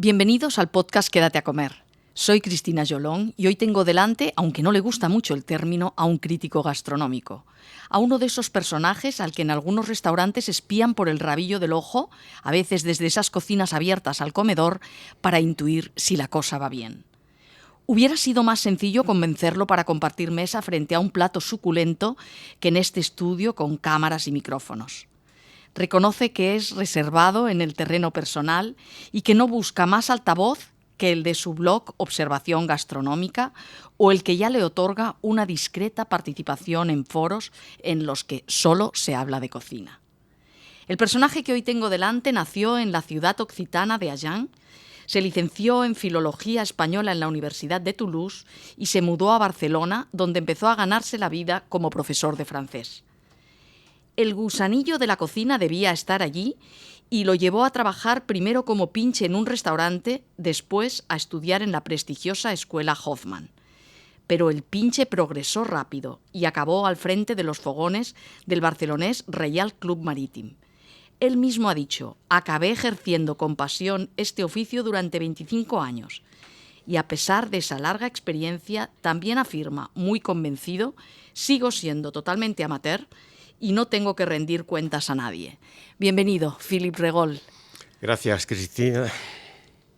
Bienvenidos al podcast Quédate a comer. Soy Cristina Jolón y hoy tengo delante, aunque no le gusta mucho el término, a un crítico gastronómico. A uno de esos personajes al que en algunos restaurantes espían por el rabillo del ojo, a veces desde esas cocinas abiertas al comedor, para intuir si la cosa va bien. Hubiera sido más sencillo convencerlo para compartir mesa frente a un plato suculento que en este estudio con cámaras y micrófonos. Reconoce que es reservado en el terreno personal y que no busca más altavoz que el de su blog Observación Gastronómica o el que ya le otorga una discreta participación en foros en los que solo se habla de cocina. El personaje que hoy tengo delante nació en la ciudad occitana de Agen, se licenció en Filología Española en la Universidad de Toulouse y se mudó a Barcelona, donde empezó a ganarse la vida como profesor de francés. El gusanillo de la cocina debía estar allí y lo llevó a trabajar primero como pinche en un restaurante, después a estudiar en la prestigiosa escuela Hoffman. Pero el pinche progresó rápido y acabó al frente de los fogones del barcelonés Reial Club Marítim. Él mismo ha dicho: acabé ejerciendo con pasión este oficio durante 25 años. Y a pesar de esa larga experiencia, también afirma, muy convencido, sigo siendo totalmente amateur y no tengo que rendir cuentas a nadie. Bienvenido, Philippe Regol. Gracias, Cristina.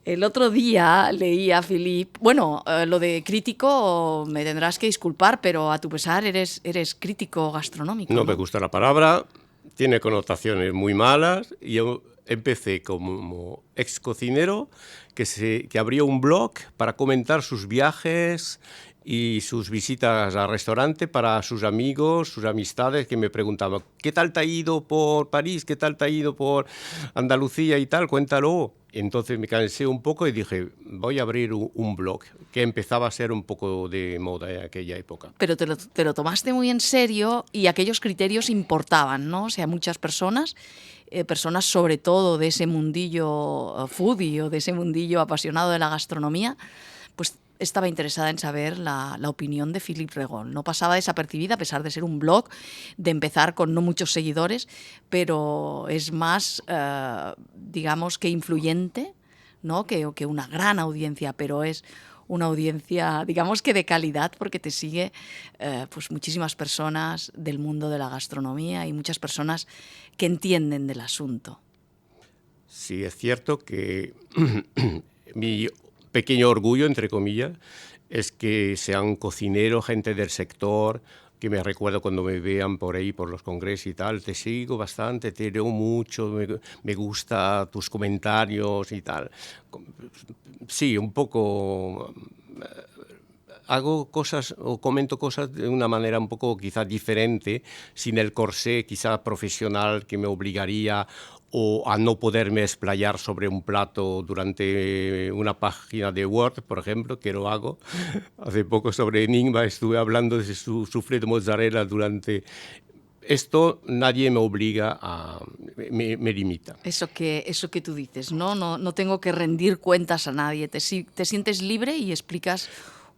El otro día leí a Philippe, lo de crítico me tendrás que disculpar, pero a tu pesar eres crítico gastronómico. No me gusta la palabra, tiene connotaciones muy malas. Yo empecé como ex cocinero que abrió un blog para comentar sus viajes y sus visitas al restaurante para sus amigos, sus amistades, que me preguntaban: ¿qué tal te ha ido por París? ¿Qué tal te ha ido por Andalucía y tal? Cuéntalo. Entonces me cansé un poco y dije: voy a abrir un blog, que empezaba a ser un poco de moda en aquella época. Pero te lo tomaste muy en serio y aquellos criterios importaban, ¿no? O sea, muchas personas sobre todo de ese mundillo foodie o de ese mundillo apasionado de la gastronomía, pues estaba interesada en saber la opinión de Philippe Regol. No pasaba desapercibida, a pesar de ser un blog, de empezar con no muchos seguidores, pero es más, digamos, que influyente, ¿no? que una gran audiencia, pero es una audiencia, digamos que de calidad, porque te sigue pues muchísimas personas del mundo de la gastronomía y muchas personas que entienden del asunto. Sí, es cierto que mi pequeño orgullo, entre comillas, es que sean cocineros, gente del sector, que me recuerdo cuando me vean por ahí, por los congresos y tal: te sigo bastante, te leo mucho, me gusta tus comentarios y tal. Sí, un poco hago cosas o comento cosas de una manera un poco quizá diferente, sin el corsé quizá profesional que me obligaría o a no poderme explayar sobre un plato durante una página de Word, por ejemplo, que lo hago. Hace poco sobre Enigma estuve hablando de su soufflé de mozzarella durante... Esto nadie me obliga me limita. Eso que tú dices, no tengo que rendir cuentas a nadie, te sientes libre y explicas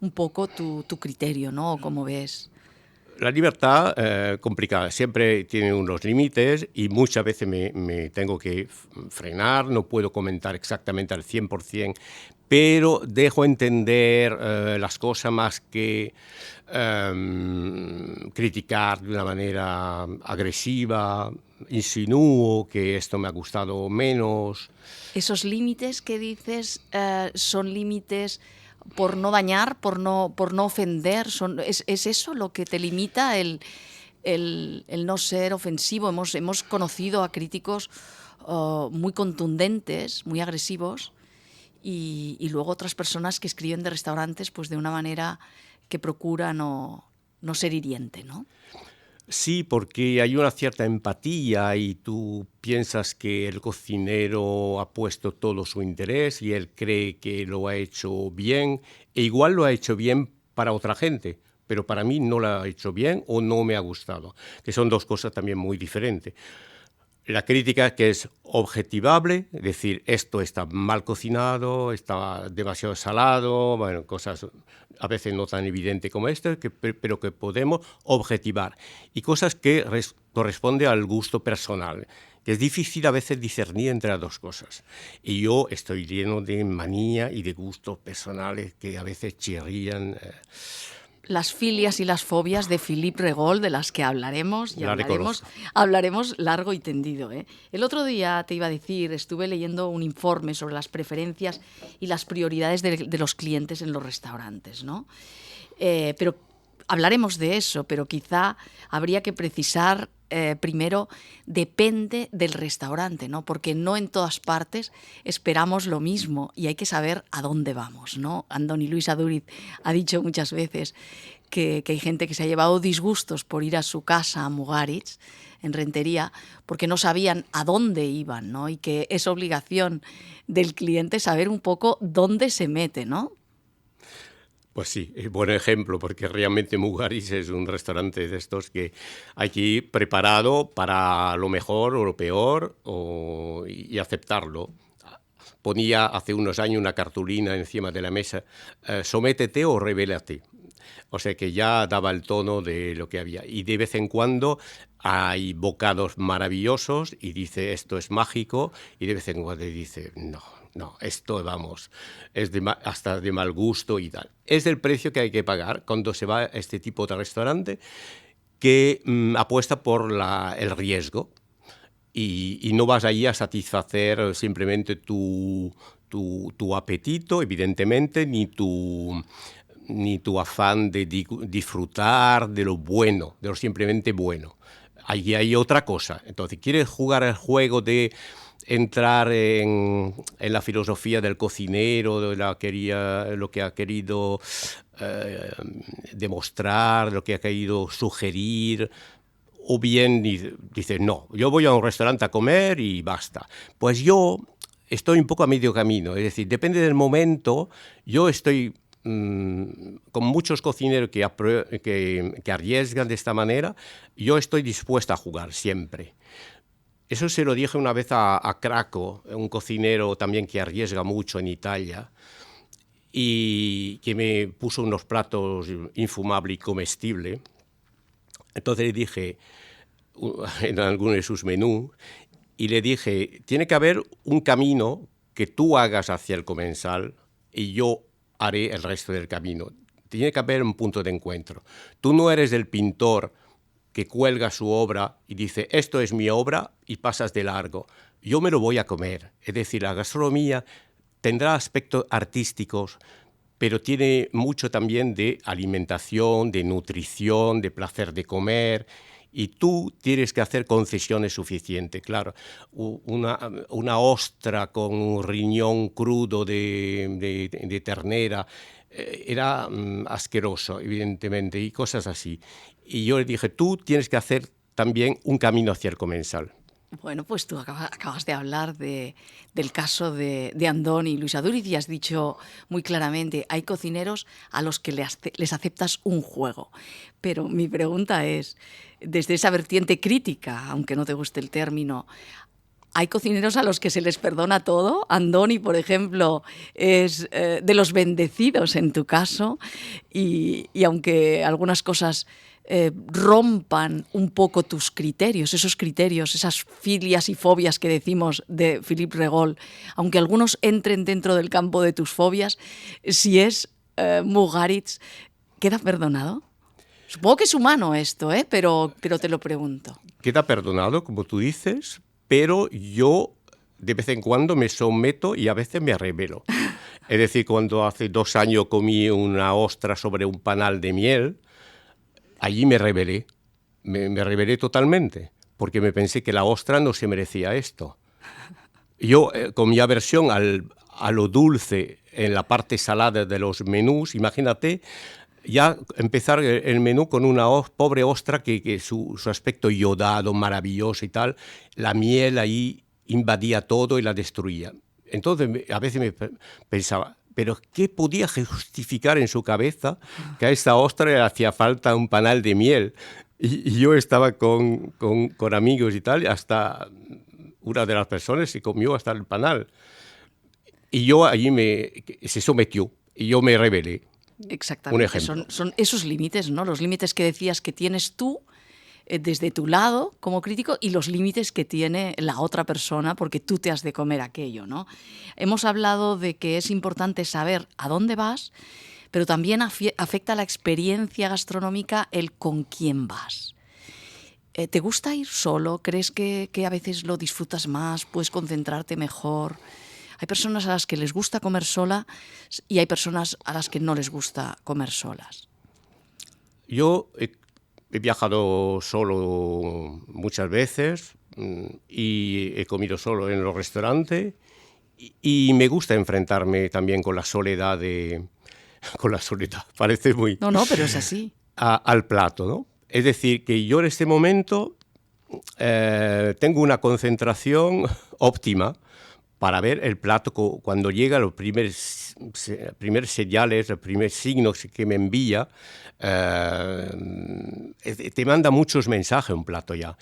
un poco tu criterio, ¿no? Cómo ves. La libertad, complicada, siempre tiene unos límites y muchas veces me tengo que frenar, no puedo comentar exactamente al 100%, pero dejo entender las cosas más que criticar de una manera agresiva, insinúo que esto me ha gustado menos. Esos límites que dices son límites por no dañar, por no ofender, ¿es eso lo que te limita, el no ser ofensivo? Hemos conocido a críticos muy contundentes, muy agresivos, y luego otras personas que escriben de restaurantes pues de una manera que procura no ser hiriente, ¿no? Sí, porque hay una cierta empatía y tú piensas que el cocinero ha puesto todo su interés y él cree que lo ha hecho bien, e igual lo ha hecho bien para otra gente, pero para mí no lo ha hecho bien o no me ha gustado, que son dos cosas también muy diferentes. La crítica, que es objetivable, es decir, esto está mal cocinado, está demasiado salado, bueno, cosas a veces no tan evidentes como esto, pero que podemos objetivar. Y cosas que corresponden al gusto personal. que es difícil a veces discernir entre las dos cosas. Y yo estoy lleno de manía y de gustos personales que a veces chirrían. Las filias y las fobias de Philippe Regol, de las que hablaremos y La reconozco. hablaremos largo y tendido, ¿eh? El otro día te iba a decir, estuve leyendo un informe sobre las preferencias y las prioridades de los clientes en los restaurantes, ¿no? Pero hablaremos de eso, pero quizá habría que precisar primero, depende del restaurante, ¿no? Porque no en todas partes esperamos lo mismo y hay que saber a dónde vamos, ¿no? Andoni Luis Aduriz ha dicho muchas veces que hay gente que se ha llevado disgustos por ir a su casa a Mugaritz, en Rentería, porque no sabían a dónde iban, ¿no? Y que es obligación del cliente saber un poco dónde se mete, ¿no? Pues sí, es buen ejemplo, porque realmente Mugaritz es un restaurante de estos que hay que ir preparado para lo mejor o lo peor y aceptarlo. Ponía hace unos años una cartulina encima de la mesa, sométete o rebélate. O sea que ya daba el tono de lo que había. Y de vez en cuando hay bocados maravillosos y dice esto es mágico, y de vez en cuando dice no, esto, vamos, es hasta de mal gusto y tal. Es el precio que hay que pagar cuando se va a este tipo de restaurante que apuesta por el riesgo y no vas ahí a satisfacer simplemente tu apetito, evidentemente, ni tu afán de disfrutar de lo bueno, de lo simplemente bueno. Ahí hay otra cosa. Entonces, ¿quieres jugar el juego de entrar en la filosofía del cocinero, de lo que ha querido demostrar, lo que ha querido sugerir? O bien dices, no, yo voy a un restaurante a comer y basta. Pues yo estoy un poco a medio camino, es decir, depende del momento. Yo estoy con muchos cocineros que arriesgan de esta manera, yo estoy dispuesto a jugar siempre. Eso se lo dije una vez a Craco, un cocinero también que arriesga mucho en Italia, y que me puso unos platos infumables y comestibles. Entonces le dije, en alguno de sus menús, y le dije, tiene que haber un camino que tú hagas hacia el comensal y yo haré el resto del camino. Tiene que haber un punto de encuentro. Tú no eres el pintor que cuelga su obra y dice, esto es mi obra, y pasas de largo. Yo me lo voy a comer. Es decir, la gastronomía tendrá aspectos artísticos, pero tiene mucho también de alimentación, de nutrición, de placer de comer, y tú tienes que hacer concesiones suficientes. Claro, una ostra con un riñón crudo de ternera era asqueroso, evidentemente, y cosas así. Y yo le dije, tú tienes que hacer también un camino hacia el comensal. Bueno, pues tú acabas de hablar del caso de Andoni y Luis Aduriz y has dicho muy claramente, hay cocineros a los que les aceptas un juego. Pero mi pregunta es, desde esa vertiente crítica, aunque no te guste el término, ¿hay cocineros a los que se les perdona todo? Andoni, por ejemplo, es de los bendecidos en tu caso y aunque algunas cosas rompan un poco tus criterios, esas filias y fobias que decimos de Philippe Regol, aunque algunos entren dentro del campo de tus fobias, si es Mugaritz, ¿queda perdonado? Supongo que es humano esto, pero te lo pregunto. Queda perdonado, como tú dices, pero yo de vez en cuando me someto y a veces me rebelo. Es decir, cuando hace 2 años comí una ostra sobre un panal de miel, allí me rebelé totalmente, porque me pensé que la ostra no se merecía esto. Yo, con mi aversión a lo dulce en la parte salada de los menús, imagínate, ya empezar el menú con una pobre ostra que su aspecto iodado, maravilloso y tal, la miel ahí invadía todo y la destruía. Entonces, a veces me pensaba, ¿pero qué podía justificar en su cabeza que a esta ostra le hacía falta un panal de miel? Y yo estaba con amigos y tal, y hasta una de las personas se comió hasta el panal. Y yo allí se sometió, y yo me rebelé. Exactamente. Un ejemplo. Son esos límites, ¿no? Los límites que decías que tienes tú desde tu lado como crítico y los límites que tiene la otra persona porque tú te has de comer aquello, ¿no? Hemos hablado de que es importante saber a dónde vas, pero también afecta a la experiencia gastronómica el con quién vas. ¿Te gusta ir solo? ¿Crees que a veces lo disfrutas más? ¿Puedes concentrarte mejor? Hay personas a las que les gusta comer sola y hay personas a las que no les gusta comer solas. Yo he viajado solo muchas veces y he comido solo en los restaurantes y me gusta enfrentarme también con la soledad con la soledad, parece muy... No, pero es así. Al plato, ¿no? Es decir, que yo en este momento tengo una concentración óptima para ver el plato cuando llega los primeros señales, los primeros signos que me envía, te manda muchos mensajes un plato ya.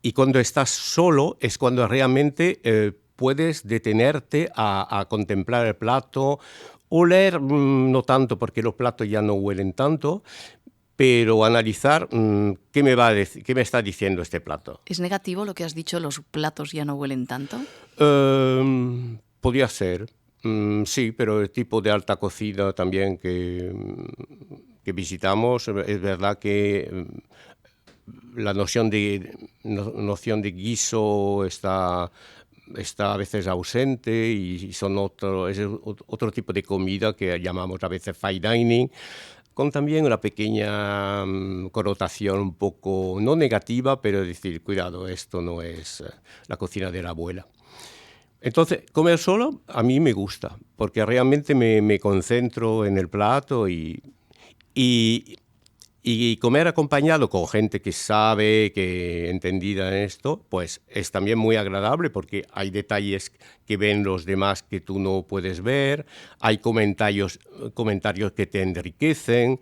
Y cuando estás solo es cuando realmente puedes detenerte a contemplar el plato, oler no tanto porque los platos ya no huelen tanto, pero analizar qué me está diciendo este plato. ¿Es negativo lo que has dicho, los platos ya no huelen tanto? Podría ser, sí, pero el tipo de alta cocina también que visitamos, es verdad que la noción de guiso está a veces ausente y es otro tipo de comida que llamamos a veces fine dining, con también una pequeña connotación un poco, no negativa, pero decir, cuidado, esto no es la cocina de la abuela. Entonces, comer solo a mí me gusta, porque realmente me concentro en el plato y comer acompañado con gente que sabe, que entendida en esto, pues es también muy agradable porque hay detalles que ven los demás que tú no puedes ver, hay comentarios que te enriquecen.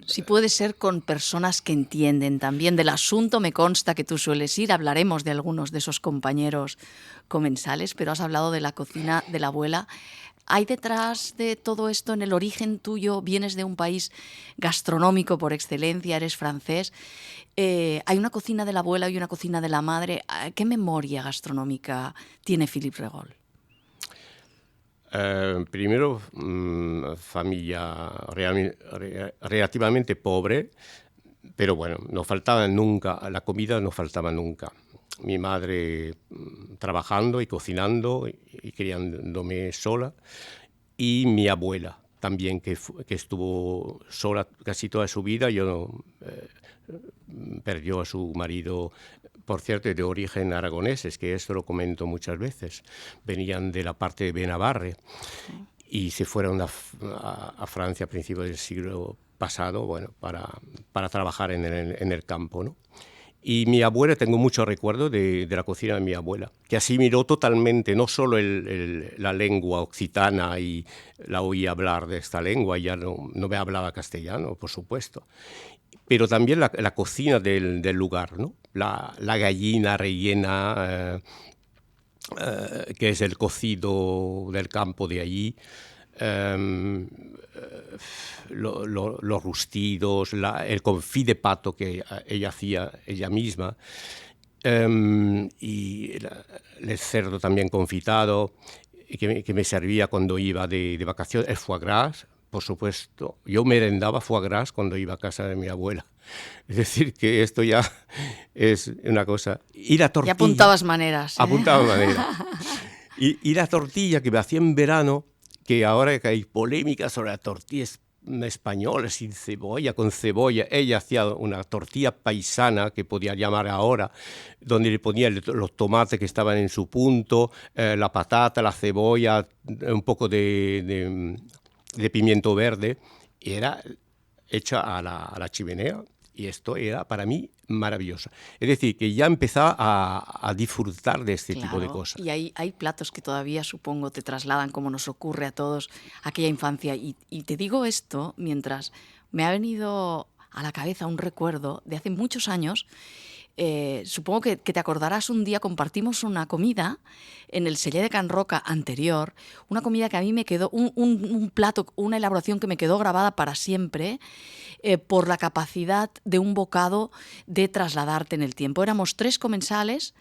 Sí, puede ser con personas que entienden también del asunto. Me consta que tú sueles ir, hablaremos de algunos de esos compañeros comensales, pero has hablado de la cocina de la abuela. ¿Hay detrás de todo esto, en el origen tuyo, vienes de un país gastronómico por excelencia, eres francés? ¿Hay una cocina de la abuela y una cocina de la madre? ¿Qué memoria gastronómica tiene Philippe Regol? Primero, familia relativamente pobre, pero bueno, no faltaba nunca, la comida no faltaba nunca. Mi madre trabajando y cocinando y criándome sola, y mi abuela también, que estuvo sola casi toda su vida. Perdió a su marido, por cierto, de origen aragonés, es que esto lo comento muchas veces. Venían de la parte de Benabarre y se fueron a Francia a principios del siglo pasado, bueno, para trabajar en el campo, ¿no? Y mi abuela, tengo mucho recuerdo de la cocina de mi abuela, que asimiló totalmente no solo la lengua occitana y la oía hablar de esta lengua, ya no me hablaba castellano, por supuesto, pero también la cocina del lugar, ¿no? La gallina rellena, que es el cocido del campo de allí, los rustidos, el confit de pato que ella hacía ella misma, y el cerdo también confitado, que me servía cuando iba de vacaciones, el foie gras, por supuesto. Yo merendaba foie gras cuando iba a casa de mi abuela. Es decir, que esto ya es una cosa. Y la tortilla. Ya apuntabas maneras. Apuntaba maneras. Y la tortilla que me hacía en verano, que ahora que hay polémica sobre la tortilla española sin cebolla, con cebolla, ella hacía una tortilla paisana, que podía llamar ahora, donde le ponía los tomates que estaban en su punto, la patata, la cebolla, un poco de pimiento verde, y era hecha a la chimenea. Y esto era para mí maravilloso. Es decir, que ya empezaba a disfrutar de este tipo de cosas. Y hay platos que todavía, supongo, te trasladan, como nos ocurre a todos, aquella infancia. Y te digo esto mientras me ha venido a la cabeza un recuerdo de hace muchos años. supongo que te acordarás, un día compartimos una comida en el Celler de Can Roca anterior, una comida que a mí me quedó, un plato, una elaboración que me quedó grabada para siempre, por la capacidad de un bocado de trasladarte en el tiempo. Éramos 3 comensales,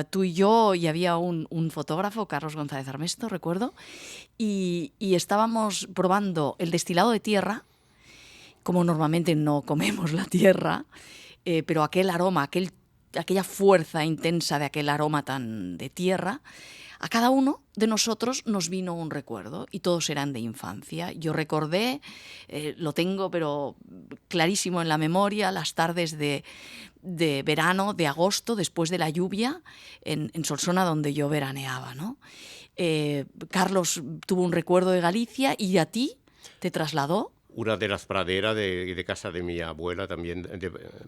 tú y yo, y había un fotógrafo, Carlos González Armesto, recuerdo, y estábamos probando el destilado de tierra, como normalmente no comemos la tierra, pero aquel aroma, aquella fuerza intensa de aquel aroma tan de tierra, a cada uno de nosotros nos vino un recuerdo y todos eran de infancia. Yo recordé, lo tengo pero clarísimo en la memoria, las tardes de verano, de agosto, después de la lluvia, en Solsona, donde yo veraneaba, ¿no? Carlos tuvo un recuerdo de Galicia y a ti te trasladó. Una de las praderas de casa de mi abuela también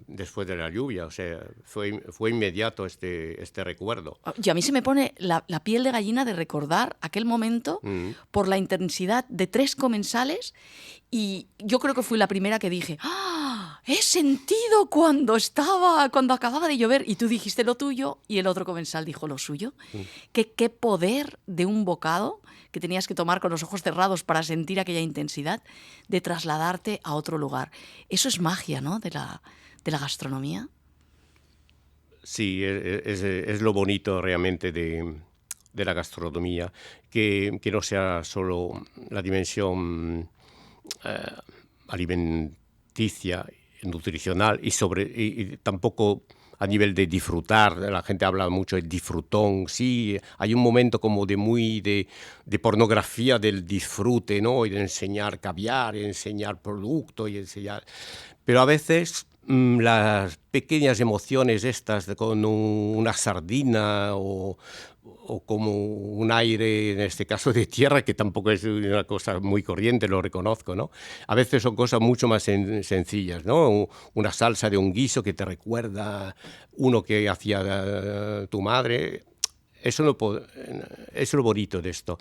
después de la lluvia, o sea, fue inmediato este recuerdo. Y a mí se me pone la piel de gallina de recordar aquel momento por la intensidad de 3 comensales, y yo creo que fui la primera que dije, ¡ah! He sentido cuando acababa de llover, y tú dijiste lo tuyo y el otro comensal dijo lo suyo. Qué poder de un bocado que tenías que tomar con los ojos cerrados para sentir aquella intensidad, de trasladarte a otro lugar. Eso es magia, ¿no?, de la gastronomía. Sí, es lo bonito realmente de la gastronomía, que no sea solo la dimensión alimenticia, nutricional, y tampoco a nivel de disfrutar. La gente habla mucho de disfrutón. Sí, hay un momento como de pornografía del disfrute, ¿no? Y de enseñar caviar, y enseñar producto, y enseñar... Pero a veces las pequeñas emociones estas, con una sardina o como un aire, en este caso de tierra, que tampoco es una cosa muy corriente, lo reconozco, ¿no? A veces son cosas mucho más sencillas, ¿no? Una salsa de un guiso que te recuerda uno que hacía tu madre. Eso es lo bonito de esto.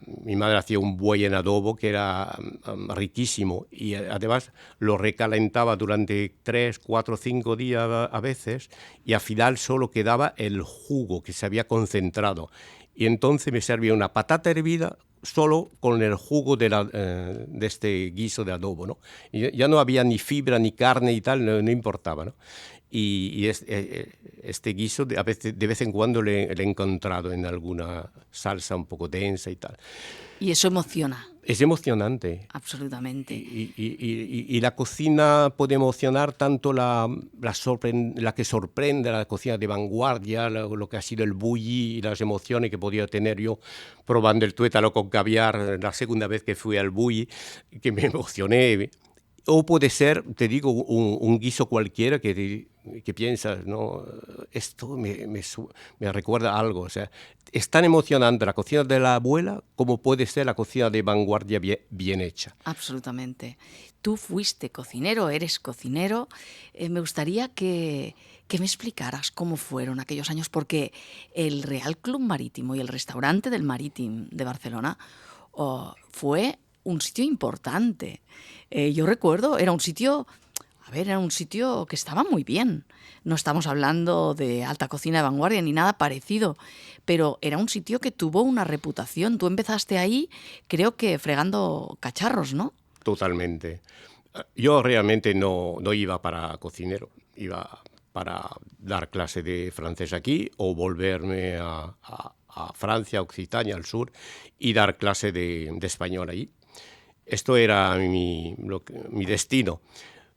Mi madre hacía un buey en adobo que era riquísimo, y además lo recalentaba durante 3, 4, 5 días a veces, y al final solo quedaba el jugo que se había concentrado. Y entonces me servía una patata hervida solo con el jugo de este guiso de adobo, ¿no? Y ya no había ni fibra ni carne y tal, no importaba, ¿no? Y este guiso a veces, de vez en cuando le he encontrado en alguna salsa un poco densa y tal. Y eso emociona. Es emocionante. Absolutamente. Y la cocina puede emocionar tanto la que sorprende, la cocina de vanguardia, lo que ha sido el bulli y las emociones que podía tener yo probando el tuétalo con caviar la segunda vez que fui al bulli, que me emocioné. O puede ser, te digo, un guiso cualquiera que piensas, ¿no? Esto me recuerda algo. O sea, es tan emocionante la cocina de la abuela como puede ser la cocina de vanguardia bien hecha. Absolutamente. Tú fuiste cocinero, eres cocinero. Me gustaría que me explicaras cómo fueron aquellos años, porque el Real Club Marítimo y el restaurante del Marítim de Barcelona fue un sitio importante. Yo recuerdo, era un sitio que estaba muy bien. No estamos hablando de alta cocina de vanguardia ni nada parecido, pero era un sitio que tuvo una reputación. Tú empezaste ahí, creo que fregando cacharros, ¿no? Totalmente. Yo realmente no iba para cocinero, iba para dar clase de francés aquí o volverme a Francia, Occitania, al sur, y dar clase de español ahí. Esto era mi destino.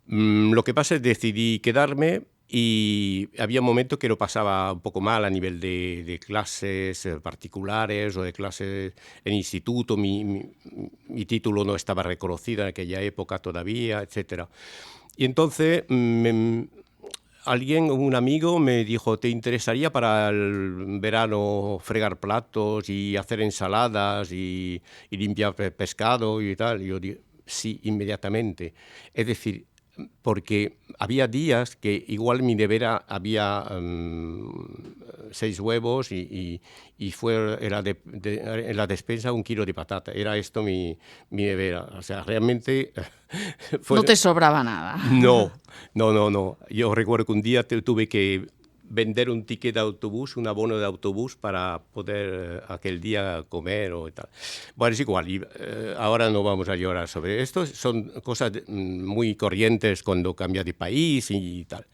Lo que pasa es que decidí quedarme, y había momentos que lo pasaba un poco mal a nivel de clases particulares o de clases en instituto. Mi título no estaba reconocido en aquella época todavía, etc. Y entonces un amigo me dijo, ¿te interesaría para el verano fregar platos y hacer ensaladas y limpiar pescado y tal? Y yo dije, sí, inmediatamente. Es decir, porque había días que igual mi nevera había 6 huevos y era en la despensa 1 kilo de patata. Era esto mi nevera. O sea, realmente... No te sobraba nada. No. Yo recuerdo que un día tuve que vender un ticket de autobús, un abono de autobús para poder aquel día comer o tal. Bueno, es igual, ahora no vamos a llorar sobre esto, son cosas muy corrientes cuando cambia de país y tal.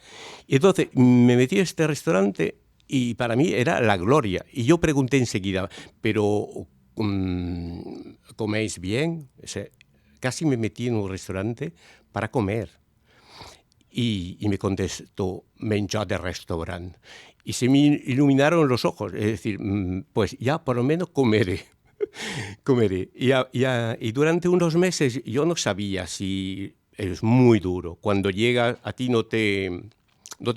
Y entonces me metí a este restaurante y para mí era la gloria. Y yo pregunté enseguida, pero ¿coméis bien? O sea, casi me metí en un restaurante para comer. Y me contestó, menjar de restaurante. Y se me iluminaron los ojos, es decir, pues ya por lo menos comeré. Comeré. Y durante unos meses yo no sabía si es muy duro. Cuando llegas, a ti no te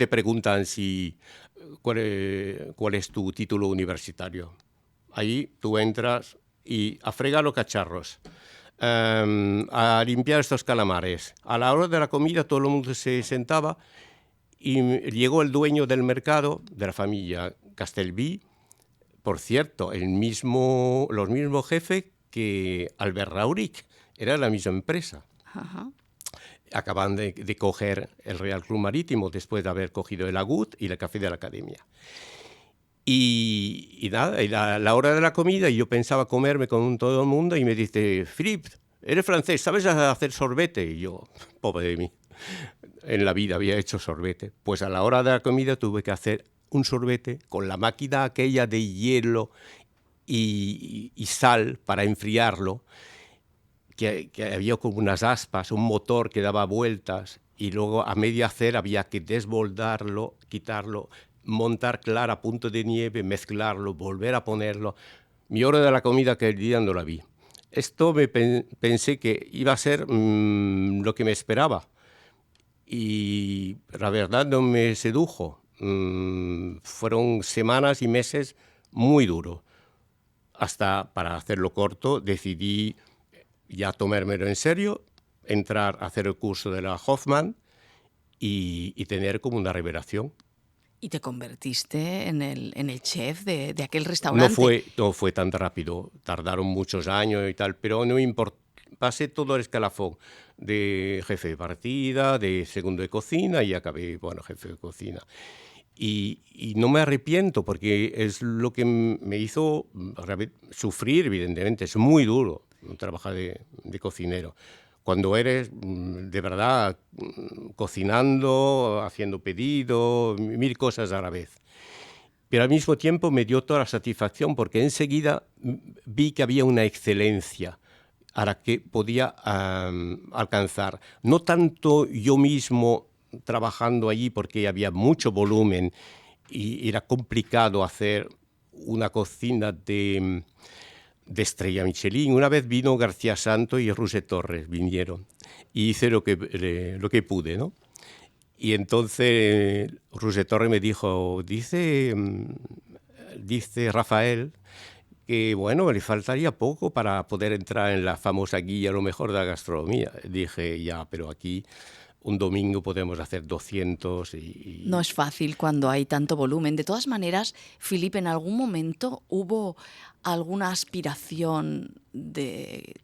preguntan cuál es tu título universitario. Ahí tú entras y a fregar los cacharros. A limpiar estos calamares. A la hora de la comida todo el mundo se sentaba y llegó el dueño del mercado, de la familia Castelví, por cierto, los mismos jefes que Albert Rauric, era la misma empresa. Ajá. Acaban de coger el Real Club Marítimo después de haber cogido el Agut y el Café de la Academia. Y nada, y la hora de la comida, y yo pensaba comerme con todo el mundo, y me dice, Philippe, eres francés, ¿sabes hacer sorbete? Y yo, pobre de mí, en la vida había hecho sorbete. Pues a la hora de la comida tuve que hacer un sorbete con la máquina aquella de hielo y sal para enfriarlo, que había como unas aspas, un motor que daba vueltas, y luego a medio hacer había que desboldarlo, quitarlo, montar clara a punto de nieve, mezclarlo, volver a ponerlo. Mi hora de la comida aquel día no la vi. Esto pensé que iba a ser lo que me esperaba. Y la verdad no me sedujo. Fueron semanas y meses muy duros. Hasta, para hacerlo corto, decidí ya tomármelo en serio, entrar a hacer el curso de la Hoffman y tener como una revelación. Y te convertiste en el chef de aquel restaurante. No fue tan rápido, tardaron muchos años y tal, pero no importa. Pasé todo el escalafón de jefe de partida, de segundo de cocina y acabé, jefe de cocina. Y no me arrepiento porque es lo que me hizo sufrir, evidentemente. Es muy duro trabajar de cocinero. Cuando eres de verdad cocinando, haciendo pedidos, 1000 cosas a la vez. Pero al mismo tiempo me dio toda la satisfacción porque enseguida vi que había una excelencia a la que podía alcanzar. No tanto yo mismo trabajando allí porque había mucho volumen y era complicado hacer una cocina de estrella Michelin. Una vez vino García Santo y Roger Torres vinieron y hice lo que pude, ¿no? Y entonces Roger Torres me dijo, dice Rafael que le faltaría poco para poder entrar en la famosa guía lo mejor de la gastronomía. Dije, ya, pero aquí un domingo podemos hacer 200 y... No es fácil cuando hay tanto volumen. De todas maneras, Philippe, ¿en algún momento hubo alguna aspiración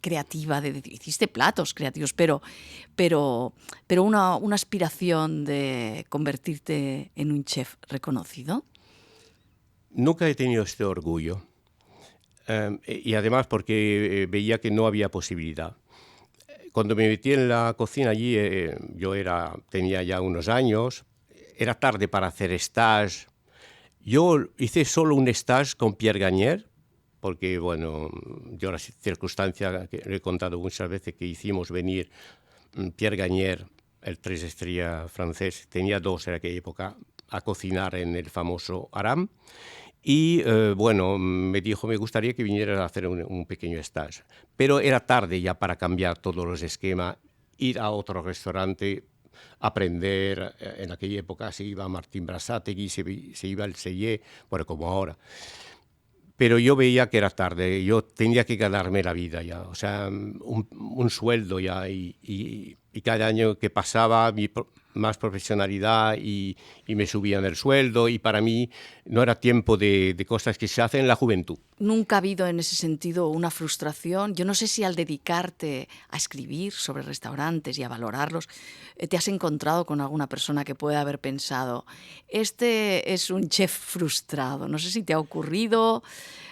creativa? Hiciste platos creativos, pero una aspiración de convertirte en un chef reconocido? Nunca he tenido este orgullo. Y además porque veía que no había posibilidad. Cuando me metí en la cocina allí, tenía ya unos años, era tarde para hacer stage. Yo hice solo un stage con Pierre Gagnaire, porque, yo la circunstancia que le he contado muchas veces que hicimos venir Pierre Gagnaire, el 3 estrellas francés, tenía 2 en aquella época, a cocinar en el famoso Aram. Y me dijo, me gustaría que vinieras a hacer un pequeño stage. Pero era tarde ya para cambiar todos los esquemas, ir a otro restaurante, aprender. En aquella época se iba a Martín Berasategui, se iba al Sellé, como ahora. Pero yo veía que era tarde, yo tenía que ganarme la vida ya, o sea, un sueldo ya. Y y cada año que pasaba más profesionalidad y me subían el sueldo, y para mí no era tiempo de cosas que se hacen en la juventud. ¿Nunca ha habido en ese sentido una frustración? Yo no sé si al dedicarte a escribir sobre restaurantes y a valorarlos, te has encontrado con alguna persona que pueda haber pensado, este es un chef frustrado. No sé si te ha ocurrido,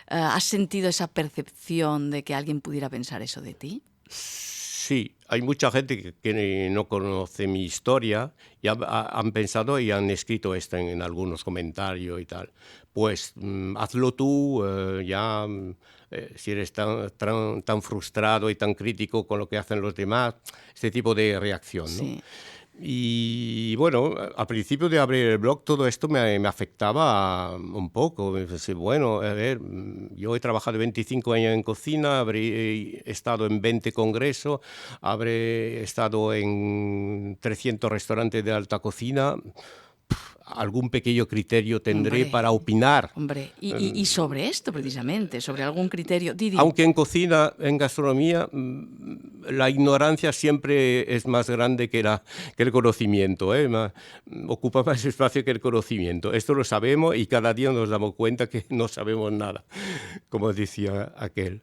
¿has sentido esa percepción de que alguien pudiera pensar eso de ti? Sí, hay mucha gente que no conoce mi historia y han pensado y han escrito esto en algunos comentarios y tal. Pues hazlo tú, si eres tan frustrado y tan crítico con lo que hacen los demás, este tipo de reacción, ¿no? Sí. Y bueno, al principio de abrir el blog todo esto me afectaba un poco. Pensé, bueno, a ver, yo he trabajado 25 años en cocina, habré estado en 20 congresos, habré estado en 300 restaurantes de alta cocina. Algún pequeño criterio tendré Hombre, para opinar. hombre. Y sobre esto precisamente, sobre algún criterio. Didi. Aunque en cocina, en gastronomía, la ignorancia siempre es más grande que el conocimiento, ¿eh? Ocupa más espacio que el conocimiento. Esto lo sabemos y cada día nos damos cuenta que no sabemos nada, como decía aquel.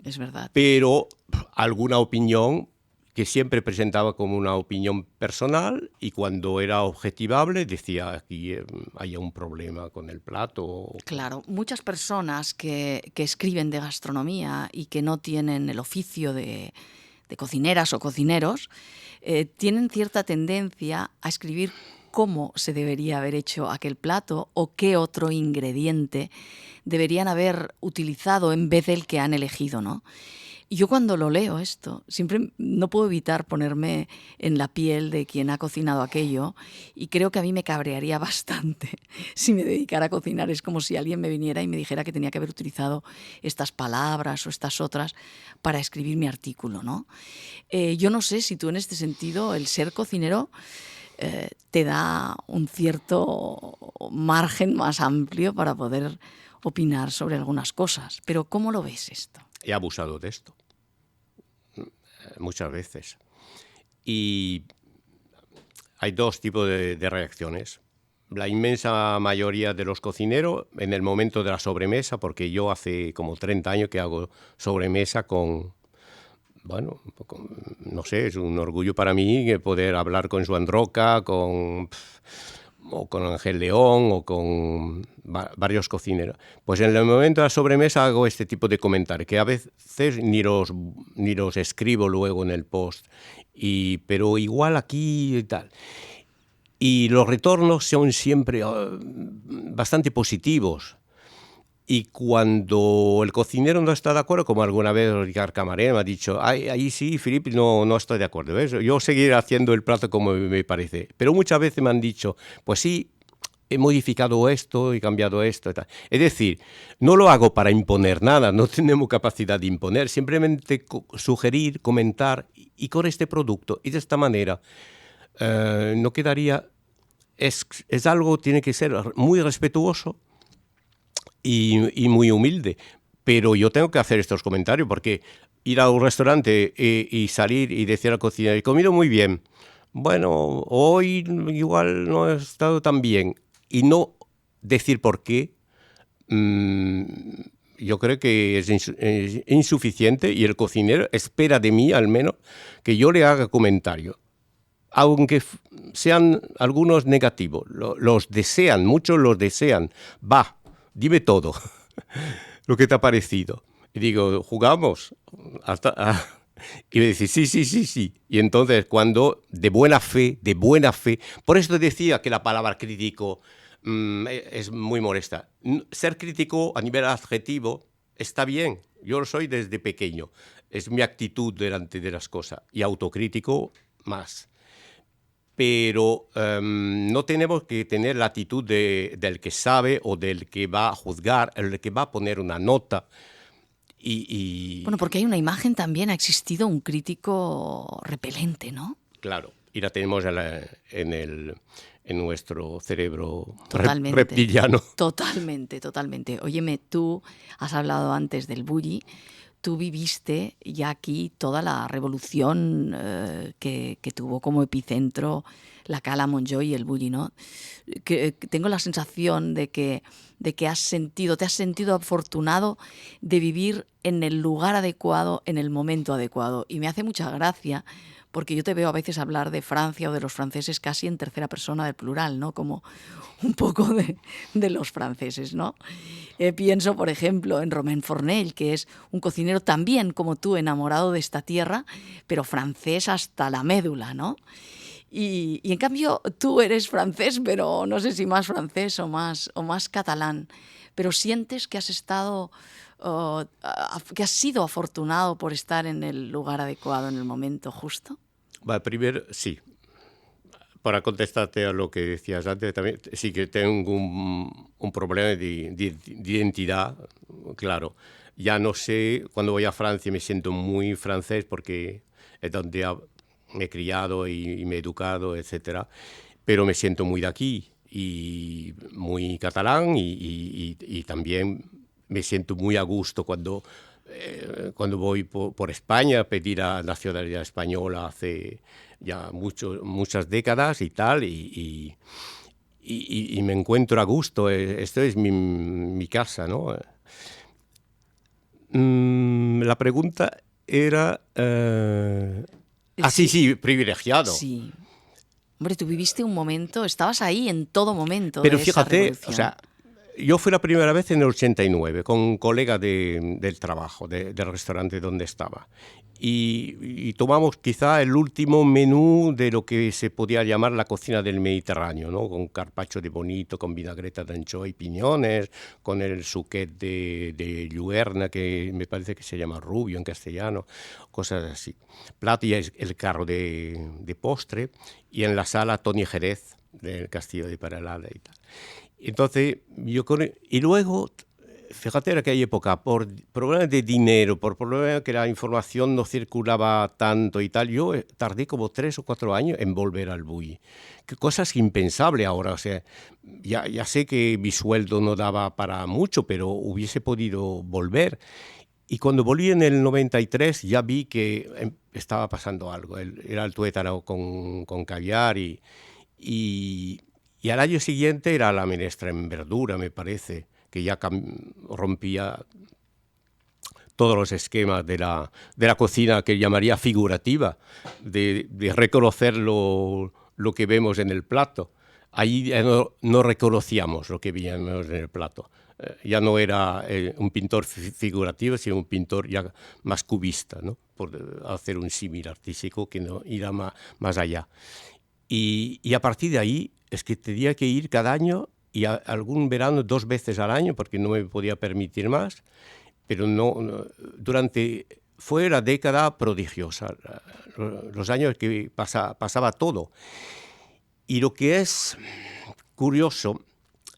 Es verdad. Pero alguna opinión que siempre presentaba como una opinión personal, y cuando era objetivable decía aquí hay un problema con el plato. Claro, muchas personas que escriben de gastronomía y que no tienen el oficio de cocineras o cocineros, tienen cierta tendencia a escribir cómo se debería haber hecho aquel plato o qué otro ingrediente deberían haber utilizado en vez del que han elegido, ¿no? Y yo cuando lo leo esto, siempre no puedo evitar ponerme en la piel de quien ha cocinado aquello, y creo que a mí me cabrearía bastante si me dedicara a cocinar. Es como si alguien me viniera y me dijera que tenía que haber utilizado estas palabras o estas otras para escribir mi artículo, ¿no? Yo no sé si tú en este sentido, el ser cocinero te da un cierto margen más amplio para poder opinar sobre algunas cosas. Pero ¿cómo lo ves esto? He abusado de esto muchas veces. Y hay dos tipos de reacciones. La inmensa mayoría de los cocineros en el momento de la sobremesa, porque yo hace como 30 años que hago sobremesa bueno, no sé, es un orgullo para mí poder hablar con Joan Roca, o con Ángel León, o con varios cocineros. Pues en el momento de la sobremesa hago este tipo de comentarios, que a veces ni los escribo luego en el post, pero igual aquí y tal. Y los retornos son siempre bastante positivos. Y cuando el cocinero no está de acuerdo, como alguna vez Ricard Camaré me ha dicho, ahí sí, Philippe, no estoy de acuerdo, ¿ves? Yo seguiré haciendo el plato como me parece. Pero muchas veces me han dicho, pues sí, he modificado esto, he cambiado esto y tal. Es decir, no lo hago para imponer nada, no tenemos capacidad de imponer, simplemente sugerir, comentar, y con este producto, y de esta manera, no quedaría... Es algo, tiene que ser muy respetuoso y muy humilde, pero yo tengo que hacer estos comentarios, porque ir a un restaurante y salir y decir al cocinero, he comido muy bien, bueno, hoy igual no he estado tan bien, y no decir por qué, yo creo que es insuficiente, y el cocinero espera de mí al menos que yo le haga comentarios. Aunque sean algunos negativos, los desean, muchos los desean. Va, dime todo lo que te ha parecido. Y digo, ¿jugamos? Y me dice, sí. Y entonces, cuando de buena fe, por eso decía que la palabra crítico es muy molesta. Ser crítico a nivel adjetivo está bien, yo lo soy desde pequeño, es mi actitud delante de las cosas, y autocrítico más. Pero no tenemos que tener la actitud del que sabe o del que va a juzgar, el que va a poner una nota. Bueno, porque hay una imagen también, ha existido un crítico repelente, ¿no? Claro, y la tenemos en nuestro cerebro reptiliano. Totalmente. Óyeme, tú has hablado antes del bully. tú viviste ya aquí toda la revolución que tuvo como epicentro la Cala Montjuïc y el Bourguignot. Que tengo la sensación de que te has sentido afortunado de vivir en el lugar adecuado, en el momento adecuado. Y me hace mucha gracia, porque yo te veo a veces hablar de Francia o de los franceses casi en tercera persona del plural, ¿no? Como un poco de los franceses, ¿no? Pienso, por ejemplo, en Romain Fournel, que es un cocinero también como tú, enamorado de esta tierra, pero francés hasta la médula, ¿no? Y en cambio tú eres francés, pero no sé si más francés o más catalán, pero sientes que has estado, que has sido afortunado por estar en el lugar adecuado, en el momento justo. Bueno, primero, sí. Para contestarte a lo que decías antes, también sí que tengo un problema de identidad, claro. Ya no sé, cuando voy a Francia me siento muy francés porque es donde me he criado y me he educado, etcétera, pero me siento muy de aquí y muy catalán y también me siento muy a gusto cuando voy por España a pedir la nacionalidad española hace ya muchas décadas y tal, y me encuentro a gusto. Esto es mi casa, ¿no? La pregunta era... sí, privilegiado. Sí. Hombre, tú viviste un momento, estabas ahí en todo momento. Pero de fíjate, esa o sea, yo fui la primera vez en el 89 con un colega del trabajo, del restaurante donde estaba. Y tomamos quizá el último menú de lo que se podía llamar la cocina del Mediterráneo, ¿no? Con carpaccio de bonito, con vinagreta de anchoa y piñones, con el suquet de Lluerna, que me parece que se llama rubio en castellano, cosas así. Plato y el carro de postre, y en la sala Tony Jerez del Castillo de Peralada y tal. Entonces, y luego, fíjate, en aquella época, por problemas de dinero, por problemas que la información no circulaba tanto y tal, yo tardé como 3 o 4 años en volver al Bulli. Que cosas impensables ahora, o sea, ya sé que mi sueldo no daba para mucho, pero hubiese podido volver. Y cuando volví en el 93 ya vi que estaba pasando algo. Era el tuétano con caviar y al año siguiente era la menestra en verdura, me parece, que ya rompía todos los esquemas de la cocina que llamaría figurativa, de reconocer lo que vemos en el plato. Ahí no reconocíamos lo que veíamos en el plato. Ya no era un pintor figurativo, sino un pintor ya más cubista, ¿no? Por hacer un símil artístico que no irá más allá. Y a partir de ahí es que tenía que ir cada año y algún verano 2 veces al año porque no me podía permitir más, pero fue la década prodigiosa, los años que pasaba todo. Y lo que es curioso,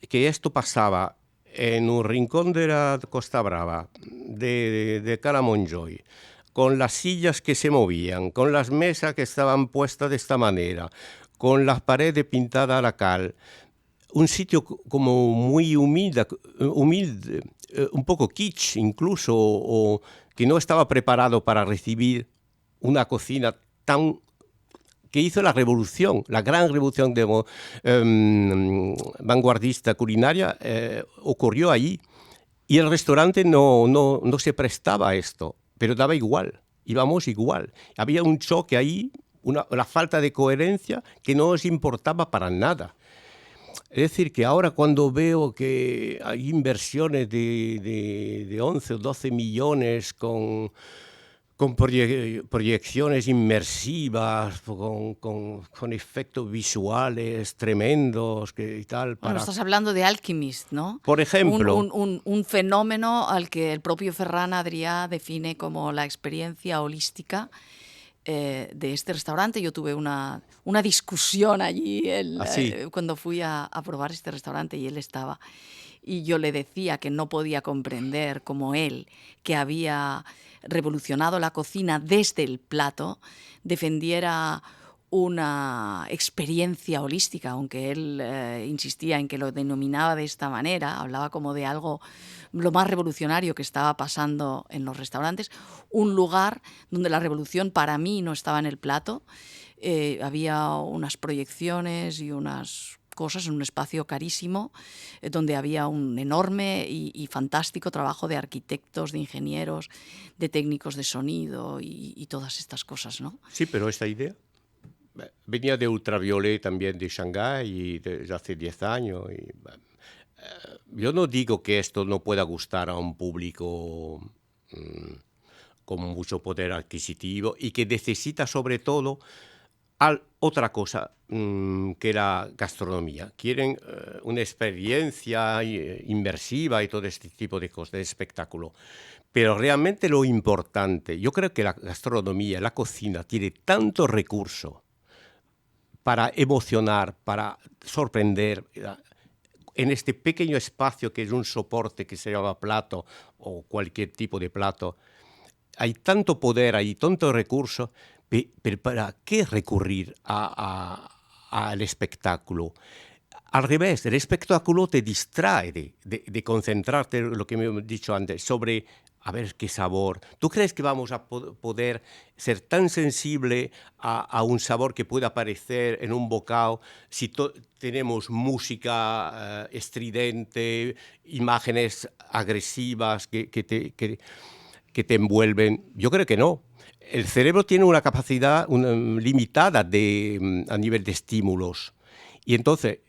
que esto pasaba en un rincón de la Costa Brava, de Cala Montjuïc, con las sillas que se movían, con las mesas que estaban puestas de esta manera, con las paredes pintadas a la cal, un sitio como muy humilde, un poco kitsch incluso, o que no estaba preparado para recibir una cocina que hizo la revolución, la gran revolución vanguardista culinaria, ocurrió allí. Y el restaurante no se prestaba a esto, pero daba igual, íbamos igual. Había un choque ahí, la falta de coherencia que no nos importaba para nada. Es decir, que ahora cuando veo que hay inversiones de 11 o 12 millones con proyecciones inmersivas, con efectos visuales tremendos y tal. Bueno, estás hablando de Alchemist, ¿no? Por ejemplo. Un fenómeno al que el propio Ferran Adrià define como la experiencia holística de este restaurante. Yo tuve una discusión allí cuando fui a probar este restaurante y él estaba. Y yo le decía que no podía comprender como él, que había revolucionado la cocina desde el plato, defendiera una experiencia holística, aunque él insistía en que lo denominaba de esta manera, hablaba como de algo lo más revolucionario que estaba pasando en los restaurantes, un lugar donde la revolución para mí no estaba en el plato. Había unas proyecciones y unas cosas en un espacio carísimo, donde había un enorme y fantástico trabajo de arquitectos, de ingenieros, de técnicos de sonido y todas estas cosas, ¿no? Sí, pero esta idea venía de Ultraviolet también de Shanghái y desde hace 10 años. Yo no digo que esto no pueda gustar a un público con mucho poder adquisitivo y que necesita sobre todo otra cosa que la gastronomía. Quieren una experiencia inmersiva y todo este tipo de cosas, de espectáculo. Pero realmente lo importante, yo creo que la gastronomía, la cocina, tiene tanto recurso para emocionar, para sorprender, en este pequeño espacio que es un soporte que se llama plato o cualquier tipo de plato. Hay tanto poder, hay tanto recurso, pero ¿para qué recurrir al espectáculo? Al revés, el espectáculo te distrae de concentrarte, lo que me he dicho antes, sobre a ver qué sabor. ¿Tú crees que vamos a poder ser tan sensible a un sabor que pueda aparecer en un bocado si tenemos música estridente, imágenes agresivas que te envuelven? Yo creo que no. El cerebro tiene una capacidad limitada a nivel de estímulos. Y entonces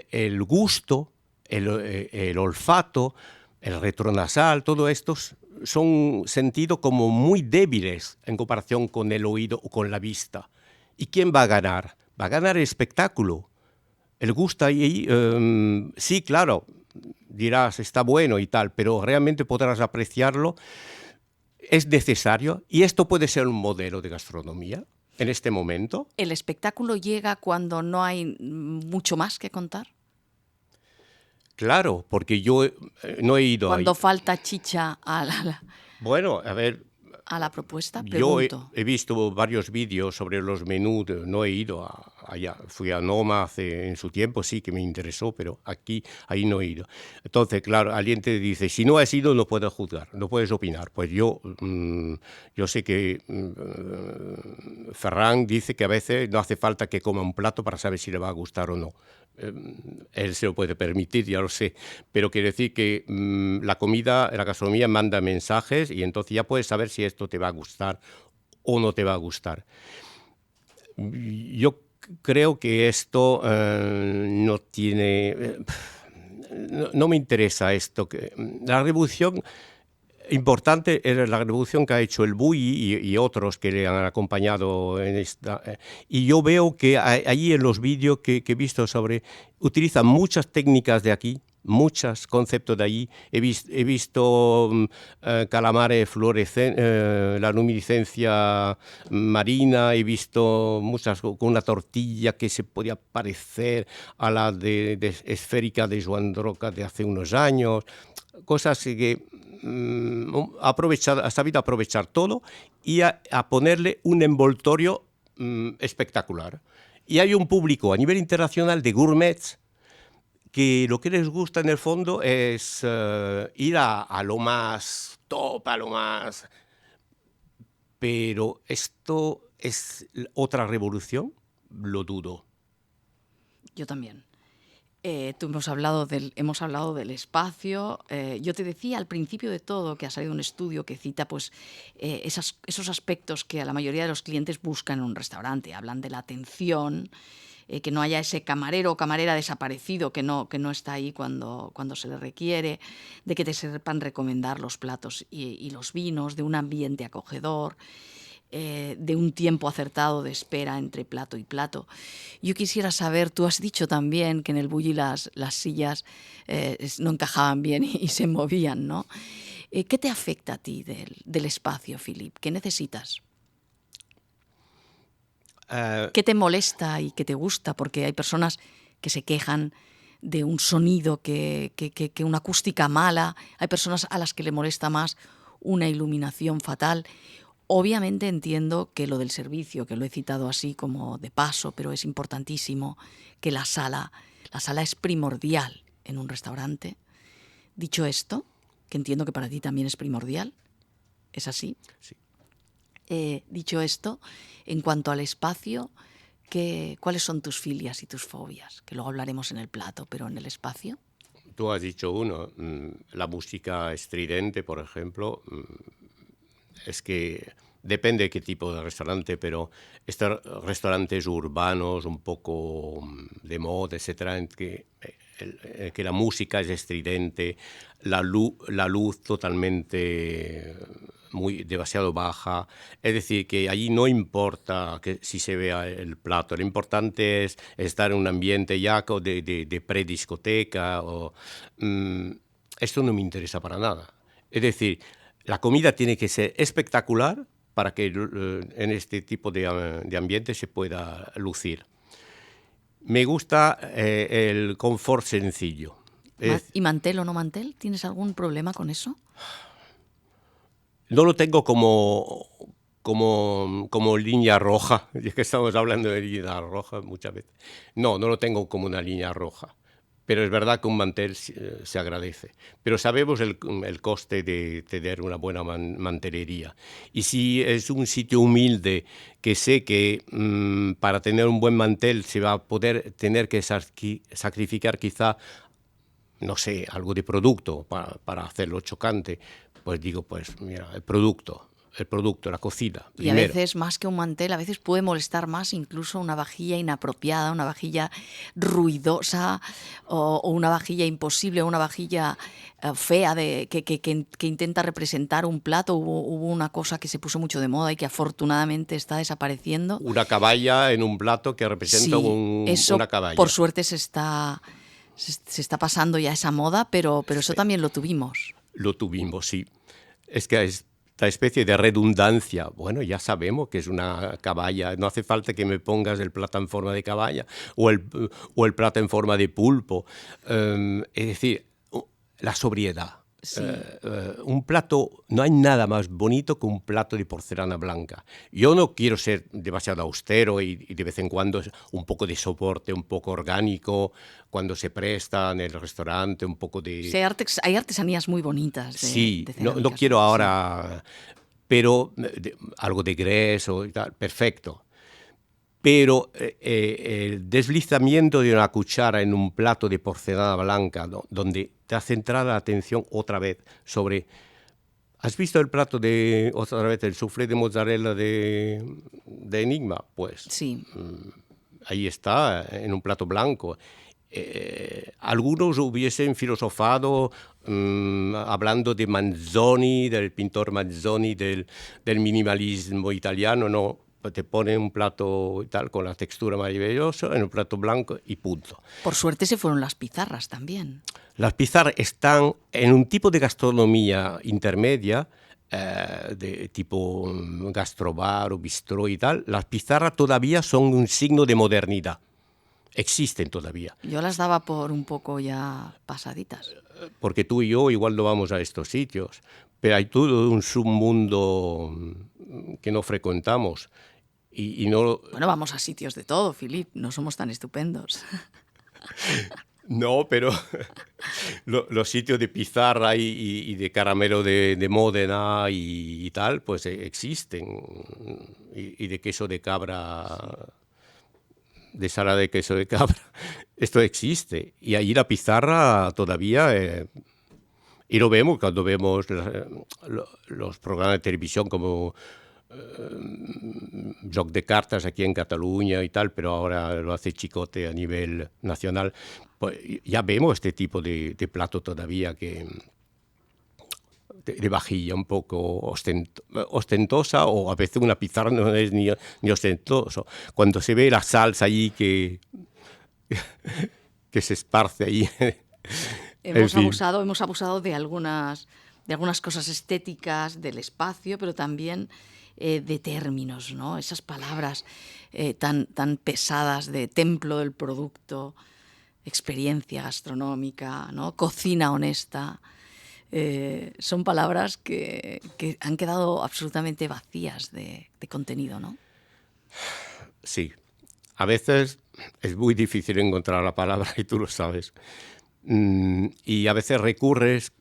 el gusto, el olfato, el retronasal, todo esto son sentidos como muy débiles en comparación con el oído o con la vista. ¿Y quién va a ganar? Va a ganar el espectáculo. El gusto ahí, sí, claro, dirás, está bueno y tal, pero realmente podrás apreciarlo. Es necesario, y esto puede ser un modelo de gastronomía en este momento. ¿El espectáculo llega cuando no hay mucho más que contar? Claro, porque yo no he ido ahí. Cuando falta chicha Bueno, a ver, a la propuesta, yo pregunto. he visto varios vídeos sobre los menús, no he ido allá. Fui a Noma en su tiempo, sí que me interesó, pero ahí no he ido. Entonces, claro, alguien te dice, si no has ido no puedes juzgar, no puedes opinar. Pues yo sé que Ferran dice que a veces no hace falta que coma un plato para saber si le va a gustar o no. Él se lo puede permitir, ya lo sé, pero quiere decir que la comida, la gastronomía manda mensajes y entonces ya puedes saber si esto te va a gustar o no te va a gustar. Yo creo que esto no tiene... no me interesa esto. La revolución importante es la revolución que ha hecho el Bulli y otros que le han acompañado en esta. Y yo veo que allí en los vídeos que he visto utilizan muchas técnicas de aquí, muchos conceptos de allí. He visto calamares fluorescentes, la luminiscencia marina, he visto muchas con una tortilla que se podía parecer a la de esférica de Joan Roca de hace unos años. Cosas que ha sabido aprovechar todo y a ponerle un envoltorio espectacular. Y hay un público a nivel internacional de gourmets que lo que les gusta en el fondo es ir a lo más top, a lo más... Pero esto es otra revolución, lo dudo. Yo también. Hemos hablado del espacio. Yo te decía al principio de todo que ha salido un estudio que cita pues, esos aspectos que a la mayoría de los clientes buscan en un restaurante. Hablan de la atención, que no haya ese camarero o camarera desaparecido que no está ahí cuando se le requiere, de que te sepan recomendar los platos y los vinos, de un ambiente acogedor, de un tiempo acertado de espera entre plato y plato. Yo quisiera saber, tú has dicho también que en el Bulli las sillas no encajaban bien y se movían, ¿no? ¿Qué te afecta a ti del espacio, Philippe? ¿Qué necesitas? ¿Qué te molesta y qué te gusta? Porque hay personas que se quejan de un sonido, que una acústica mala. Hay personas a las que le molesta más una iluminación fatal. Obviamente entiendo que lo del servicio, que lo he citado así como de paso, pero es importantísimo, que la sala es primordial en un restaurante. Dicho esto, que entiendo que para ti también es primordial. ¿Es así? Sí. Dicho esto, en cuanto al espacio, ¿cuáles son tus filias y tus fobias? Que luego hablaremos en el plato, pero en el espacio. Tú has dicho uno, la música estridente, por ejemplo, es que depende de qué tipo de restaurante, pero estos restaurantes urbanos, un poco de moda, etcétera, en que la música es estridente, la luz totalmente demasiado baja, es decir, que allí no importa que si se vea el plato, lo importante es estar en un ambiente ya de prediscoteca. Esto no me interesa para nada. Es decir, la comida tiene que ser espectacular para que en este tipo de ambiente se pueda lucir. Me gusta el confort sencillo. ¿Y mantel o no mantel? ¿Tienes algún problema con eso? No lo tengo como línea roja, ya que estamos hablando de línea roja muchas veces. No lo tengo como una línea roja. Pero es verdad que un mantel se agradece. Pero sabemos el coste de tener una buena mantelería. Y si es un sitio humilde, que sé que para tener un buen mantel se va a tener que sacrificar quizá, no sé, algo de producto para hacerlo chocante, pues digo, pues mira, el producto, la cocina. Y a veces, más que un mantel, a veces puede molestar más incluso una vajilla inapropiada, una vajilla ruidosa o una vajilla imposible, una vajilla fea que intenta representar un plato. Hubo una cosa que se puso mucho de moda y que afortunadamente está desapareciendo. Una caballa en un plato que representa una caballa. Por suerte se está pasando ya esa moda, pero eso también lo tuvimos. Lo tuvimos, sí. Es que esta especie de redundancia, bueno, ya sabemos que es una caballa, no hace falta que me pongas el plato en forma de caballa o el plato en forma de pulpo. Es decir, la sobriedad. Sí. Un plato, no hay nada más bonito que un plato de porcelana blanca. Yo no quiero ser demasiado austero y de vez en cuando un poco de soporte, un poco orgánico, cuando se presta en el restaurante, un poco de... Sí, hay artesanías muy bonitas. Sí, de no quiero ahora, pero algo de grés y tal, perfecto. Pero el deslizamiento de una cuchara en un plato de porcelana blanca, ¿no?, donde te ha centrado la atención otra vez sobre... ¿Has visto el plato otra vez, el soufflé de mozzarella de Enigma? Pues sí. Ahí está, en un plato blanco. Algunos hubiesen filosofado hablando de Manzoni, del pintor Manzoni, del minimalismo italiano, no. Te ponen un plato y tal, con la textura maravillosa, en un plato blanco y punto. Por suerte se fueron las pizarras también. Las pizarras están en un tipo de gastronomía intermedia, de tipo gastrobar o bistró y tal. Las pizarras todavía son un signo de modernidad. Existen todavía. Yo las daba por un poco ya pasaditas. Porque tú y yo igual no vamos a estos sitios, pero hay todo un submundo que no frecuentamos. Y no... Bueno, vamos a sitios de todo, Filip, no somos tan estupendos. No, pero los sitios de pizarra y de caramelo de Módena y tal, pues existen. Y de queso de cabra, de sala de queso de cabra, esto existe. Y allí la pizarra todavía... y lo vemos cuando vemos los programas de televisión como... Joc de cartas aquí en Cataluña y tal, pero ahora lo hace Chicote a nivel nacional. Pues ya vemos este tipo de plato todavía, que de vajilla un poco ostentosa, o a veces una pizarra no es ni ostentoso. Cuando se ve la salsa allí que se esparce allí. Hemos abusado de algunas cosas estéticas del espacio, pero también de términos, ¿no? Esas palabras tan pesadas de templo del producto, experiencia gastronómica, ¿no? Cocina honesta. Son palabras que han quedado absolutamente vacías de contenido, ¿no? Sí. A veces es muy difícil encontrar la palabra y tú lo sabes. Y a veces recurres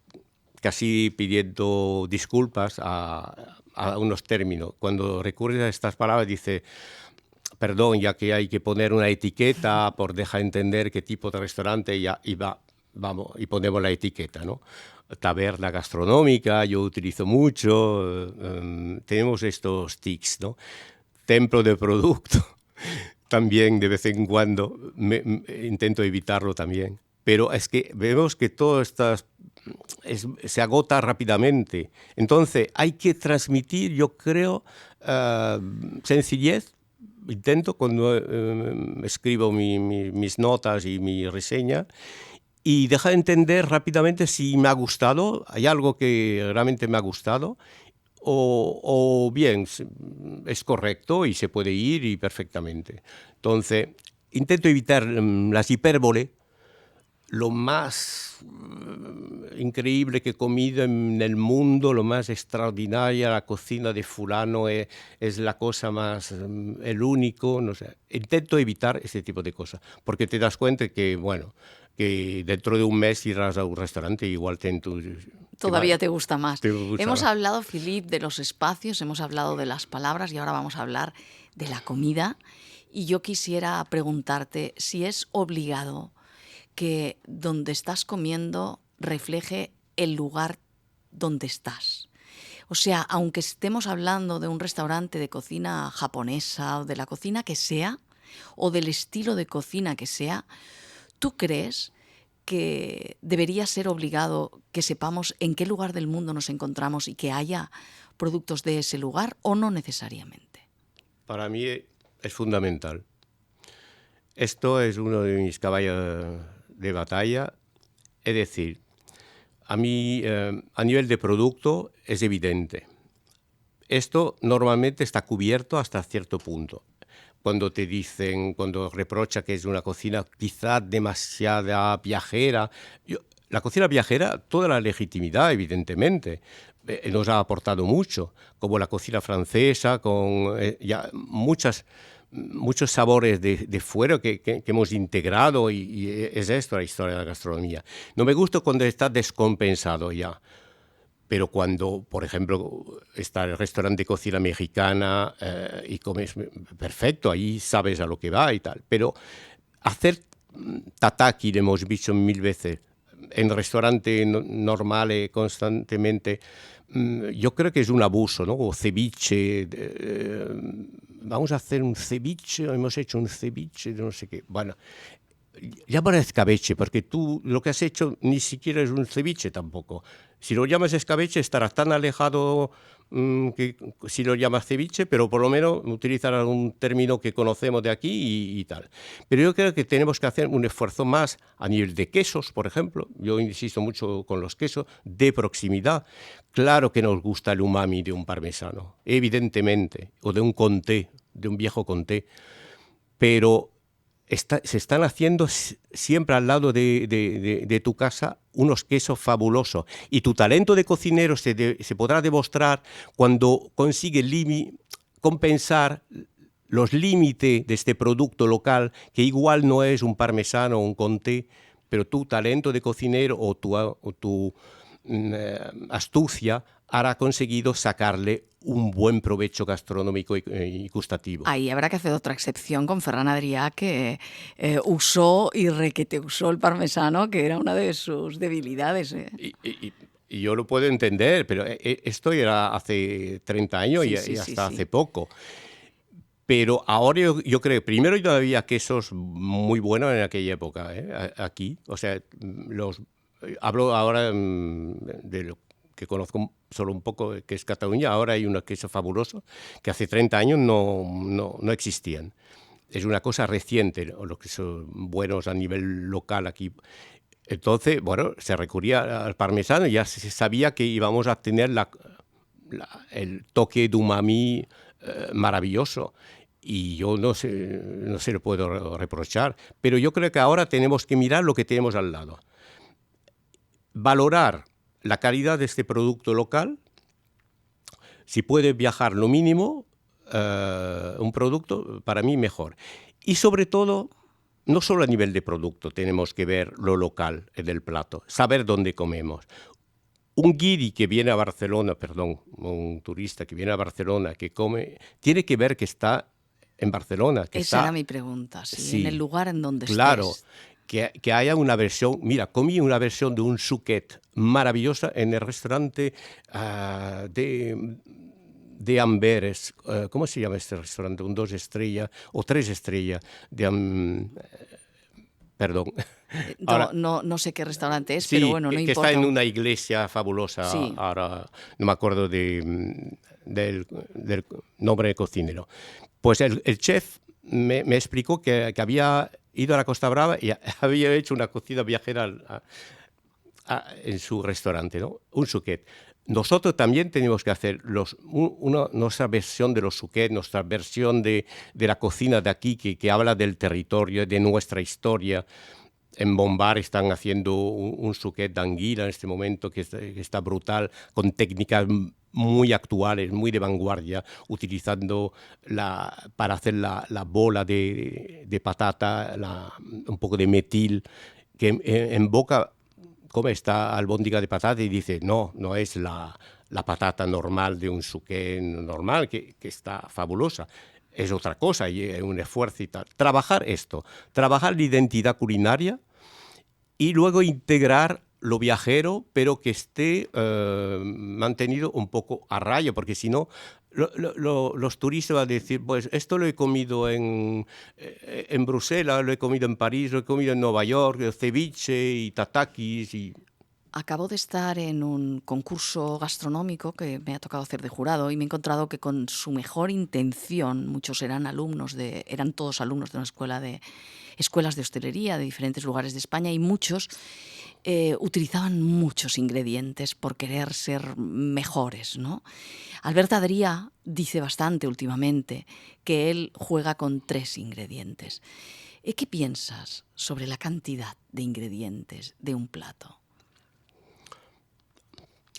casi pidiendo disculpas a unos términos. Cuando recurres a estas palabras dice, perdón, ya que hay que poner una etiqueta por dejar entender qué tipo de restaurante vamos, y ponemos la etiqueta, ¿no? Taberna gastronómica, yo utilizo mucho, tenemos estos tics, ¿no? Templo de producto, también de vez en cuando, intento evitarlo también. Pero es que vemos que todo esto se agota rápidamente. Entonces hay que transmitir, yo creo, sencillez. Intento cuando escribo mis notas y mi reseña, y deja de entender rápidamente si me ha gustado, hay algo que realmente me ha gustado, o bien es correcto y se puede ir y perfectamente. Entonces, intento evitar las hipérboles. Lo más increíble que he comido en el mundo, lo más extraordinaria, la cocina de fulano es la cosa más, el único, no sé. Intento evitar ese tipo de cosas, porque te das cuenta que, bueno, que dentro de un mes irás a un restaurante y igual todavía te gusta más. Hemos más. hablado, Philippe, de los espacios, hemos hablado de las palabras y ahora vamos a hablar de la comida. Y yo quisiera preguntarte si es obligado que donde estás comiendo refleje el lugar donde estás. O sea, aunque estemos hablando de un restaurante de cocina japonesa o de la cocina que sea, o del estilo de cocina que sea, ¿tú crees que debería ser obligado que sepamos en qué lugar del mundo nos encontramos y que haya productos de ese lugar o no necesariamente? Para mí es fundamental. Esto es uno de mis caballos de batalla, es decir, a mí a nivel de producto es evidente. Esto normalmente está cubierto hasta cierto punto. Cuando reprocha que es una cocina quizá demasiada viajera, la cocina viajera, toda la legitimidad, evidentemente, nos ha aportado mucho, como la cocina francesa, con ya muchos sabores de fuera que hemos integrado y es esto la historia de la gastronomía. No me gusta cuando está descompensado ya, pero cuando, por ejemplo, está el restaurante de cocina mexicana y comes perfecto, ahí sabes a lo que va y tal, pero hacer tataki, lo hemos visto 1000 veces, en restaurantes normales constantemente, yo creo que es un abuso, ¿no? O ceviche, vamos a hacer un ceviche, hemos hecho un ceviche, no sé qué. Bueno, llámalo escabeche, porque tú lo que has hecho ni siquiera es un ceviche tampoco. Si lo llamas escabeche estará tan alejado que si lo llamas ceviche, pero por lo menos utilizar algún término que conocemos de aquí y tal. Pero yo creo que tenemos que hacer un esfuerzo más a nivel de quesos, por ejemplo. Yo insisto mucho con los quesos, de proximidad. Claro que nos gusta el umami de un parmesano, evidentemente, o de un comté, de un viejo comté, pero se están haciendo siempre al lado de tu casa unos quesos fabulosos. Y tu talento de cocinero se podrá demostrar cuando consigue compensar los límites de este producto local, que igual no es un parmesano o un comté, pero tu talento de cocinero o tu astucia hará conseguido sacarle un buen provecho gastronómico y gustativo. Ahí habrá que hacer otra excepción con Ferran Adrià, que usó y requete usó el parmesano, que era una de sus debilidades. Y yo lo puedo entender, pero esto era hace 30 años y hasta hace poco. Pero ahora yo creo, primero no había quesos muy buenos en aquella época, aquí. O sea, hablo ahora de lo que conozco solo un poco, que es Cataluña. Ahora hay unos quesos fabulosos que hace 30 años no existían. Es una cosa reciente, los que son buenos a nivel local aquí. Entonces, bueno, se recurría al parmesano y ya se sabía que íbamos a tener el toque de umami maravilloso. Y yo no se lo puedo reprochar. Pero yo creo que ahora tenemos que mirar lo que tenemos al lado. Valorar la calidad de este producto local, si puede viajar lo mínimo, un producto, para mí mejor. Y sobre todo, no solo a nivel de producto tenemos que ver lo local del plato, saber dónde comemos. un guiri que viene a Barcelona, perdón, un turista que viene a Barcelona, que come, tiene que ver que está en Barcelona. Que Esa está, era mi pregunta, sí, en el sí, lugar en donde claro, estés. que haya una versión. Mira, comí una versión de un suquet maravillosa en el restaurante de Amberes. ¿Cómo se llama este restaurante? Un 2 estrellas o 3 estrellas perdón. No, Ahora, no sé qué restaurante es, pero sí, bueno, no que está en importa. una iglesia fabulosa. Sí, Ahora no me acuerdo del nombre de cocinero. Pues el chef me explicó que había ido a la Costa Brava y había hecho una cocina viajera en su restaurante, ¿no? Un suquet. Nosotros también tenemos que hacer nuestra versión de los suquets, nuestra versión de la cocina de aquí, que habla del territorio, de nuestra historia. En Bombar están haciendo un suquet de anguila en este momento que está brutal, con técnicas muy actuales, muy de vanguardia, utilizando para hacer la bola de patata, un poco de metil, que en boca come esta albóndiga de patata y dice, no, no es la patata normal de un suquet normal, que está fabulosa. Es otra cosa y es un esfuerzo y tal. Trabajar esto, trabajar la identidad culinaria y luego integrar lo viajero, pero que esté mantenido un poco a raya, porque si no, los turistas van a decir, pues esto lo he comido en Bruselas, lo he comido en París, lo he comido en Nueva York, ceviche y tatakis y... acabo de estar en un concurso gastronómico que me ha tocado hacer de jurado y me he encontrado que con su mejor intención, muchos eran todos alumnos de una escuelas de hostelería de diferentes lugares de España y muchos utilizaban muchos ingredientes por querer ser mejores, ¿no? Albert Adrià dice bastante últimamente que él juega con 3 ingredientes. ¿Qué piensas sobre la cantidad de ingredientes de un plato?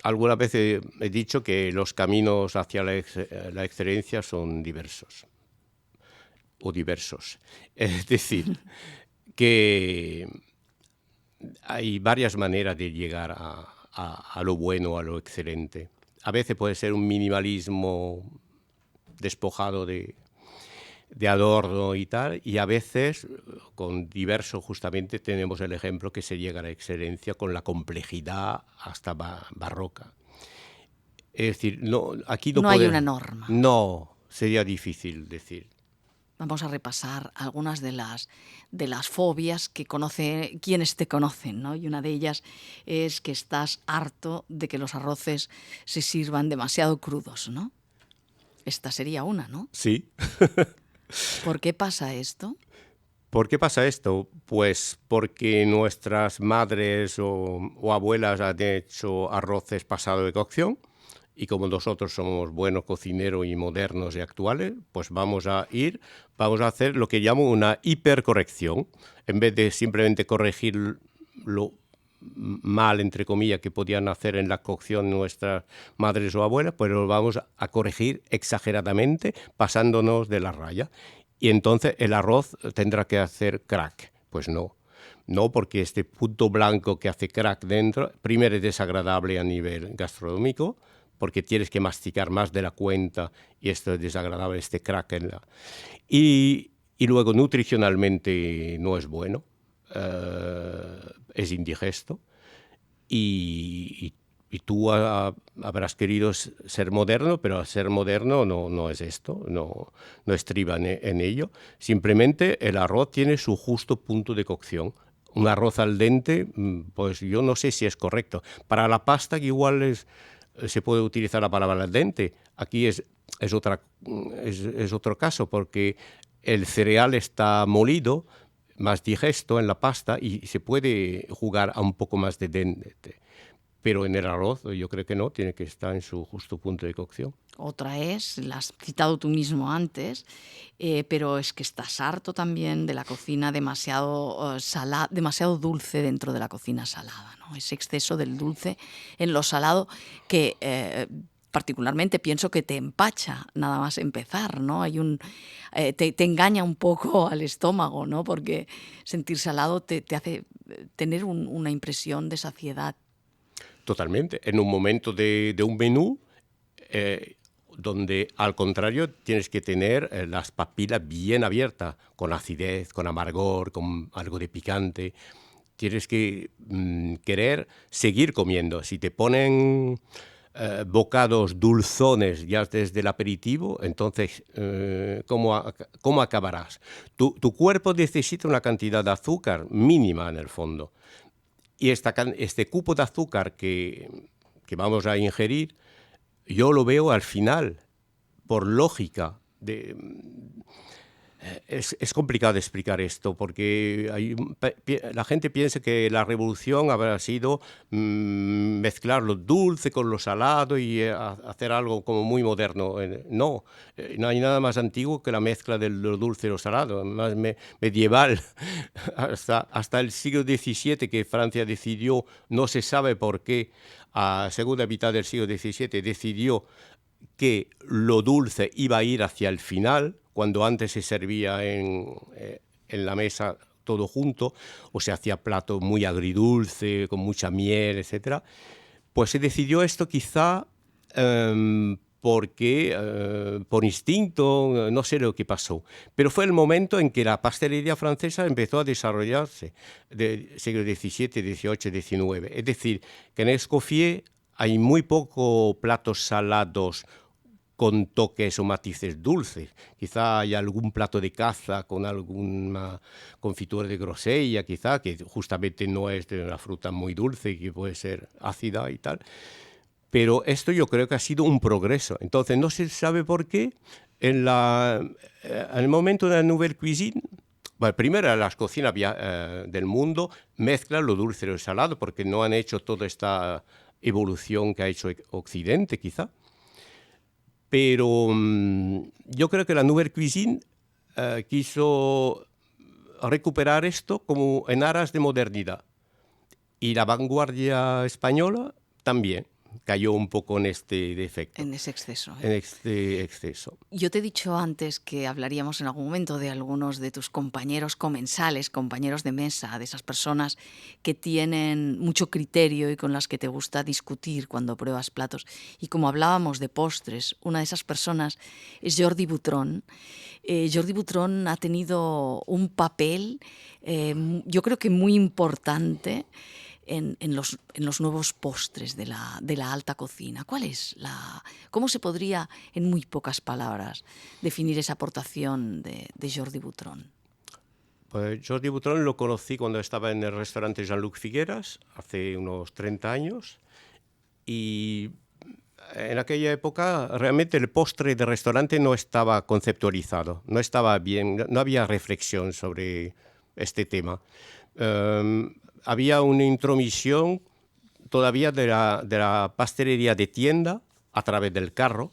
Alguna vez he dicho que los caminos hacia la excelencia son diversos. O diversos. Es decir, que hay varias maneras de llegar a lo bueno, a lo excelente. A veces puede ser un minimalismo despojado de adorno y tal, y a veces con diverso justamente tenemos el ejemplo que se llega a la excelencia con la complejidad hasta barroca. Es decir, no, aquí no No hay puede... una norma. No, sería difícil decir. Vamos a repasar algunas de las fobias que quienes te conocen, ¿no? Y una de ellas es que estás harto de que los arroces se sirvan demasiado crudos, ¿no? Esta sería una, ¿no? Sí. ¿Por qué pasa esto? ¿Por qué pasa esto? Pues porque nuestras madres o abuelas han hecho arroces pasados de cocción y como nosotros somos buenos cocineros y modernos y actuales, pues vamos a hacer lo que llamo una hipercorrección. En vez de simplemente corregir lo mal, entre comillas, que podían hacer en la cocción nuestras madres o abuelas, pues lo vamos a corregir exageradamente, pasándonos de la raya. Y entonces el arroz tendrá que hacer crack. Pues no. No, porque este punto blanco que hace crack dentro, primero es desagradable a nivel gastronómico, porque tienes que masticar más de la cuenta y esto es desagradable, este crack y luego nutricionalmente no es bueno, es indigesto y tú habrás querido ser moderno, pero ser moderno no es esto, no estriba en ello. Simplemente el arroz tiene su justo punto de cocción. Un arroz al dente, pues yo no sé si es correcto. Para la pasta que igual se puede utilizar la palabra al dente. Aquí es otro caso, porque el cereal está molido, más digesto en la pasta y se puede jugar a un poco más de dente. Pero en el arroz yo creo que no, tiene que estar en su justo punto de cocción. Otra es, la has citado tú mismo antes, pero es que estás harto también de la cocina demasiado dulce dentro de la cocina salada, ¿no? Ese exceso del dulce en lo salado que particularmente pienso que te empacha nada más empezar, ¿no? Te engaña un poco al estómago, ¿no? Porque sentir salado te hace tener una impresión de saciedad. Totalmente. En un momento de un menú donde, al contrario, tienes que tener las papilas bien abiertas, con acidez, con amargor, con algo de picante. Tienes que querer seguir comiendo. Si te ponen bocados dulzones ya desde el aperitivo, entonces, ¿cómo acabarás? Tu cuerpo necesita una cantidad de azúcar mínima en el fondo. Y este cupo de azúcar que vamos a ingerir, yo lo veo al final, por lógica. Es complicado de explicar esto, porque la gente piensa que la revolución habrá sido mezclar lo dulce con lo salado y hacer algo como muy moderno. No, no hay nada más antiguo que la mezcla de lo dulce y lo salado, más medieval. Hasta el siglo XVII, que Francia decidió, no se sabe por qué, a segunda mitad del siglo XVII decidió que lo dulce iba a ir hacia el final, cuando antes se servía en la mesa todo junto, o se hacía plato muy agridulce, con mucha miel, etc. Pues se decidió esto quizá porque, por instinto, no sé lo que pasó, pero fue el momento en que la pastelería francesa empezó a desarrollarse, del siglo XVII, XVIII, XIX. Es decir, que en Escoffier hay muy pocos platos salados con toques o matices dulces. Quizá hay algún plato de caza con alguna confitura de grosella, quizá, que justamente no es de una fruta muy dulce y que puede ser ácida y tal. Pero esto yo creo que ha sido un progreso. Entonces, no se sabe por qué en el momento de la Nouvelle Cuisine, bueno, primero las cocinas del mundo mezclan lo dulce y lo salado, porque no han hecho toda esta evolución que ha hecho Occidente, quizá. Pero yo creo que la Nouvelle Cuisine quiso recuperar esto como en aras de modernidad. Y la vanguardia española también cayó un poco en este defecto. En ese exceso. En este exceso. Yo te he dicho antes que hablaríamos en algún momento de algunos de tus compañeros comensales, compañeros de mesa, de esas personas que tienen mucho criterio y con las que te gusta discutir cuando pruebas platos. Y como hablábamos de postres, una de esas personas es Jordi Butron. Jordi Butron ha tenido un papel, yo creo que muy importante, en los nuevos postres de la alta cocina. ¿Cómo se podría, en muy pocas palabras, definir esa aportación de Jordi Butron? Pues Jordi Butron lo conocí cuando estaba en el restaurante Jean-Luc Figueras, hace unos 30 años, y en aquella época realmente el postre de restaurante no estaba conceptualizado, no estaba bien, no había reflexión sobre este tema. Había una intromisión todavía de la pastelería de tienda a través del carro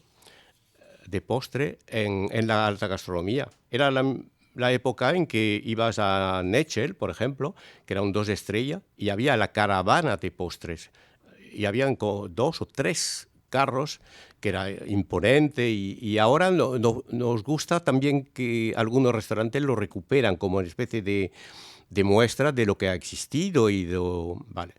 de postre en la alta gastronomía. Era la época en que ibas a Netschel, por ejemplo, que era un 2 estrellas, y había la caravana de postres. Y habían 2 o 3 carros, que era imponente, y ahora nos gusta también que algunos restaurantes lo recuperan como una especie de muestra de lo que ha existido vale.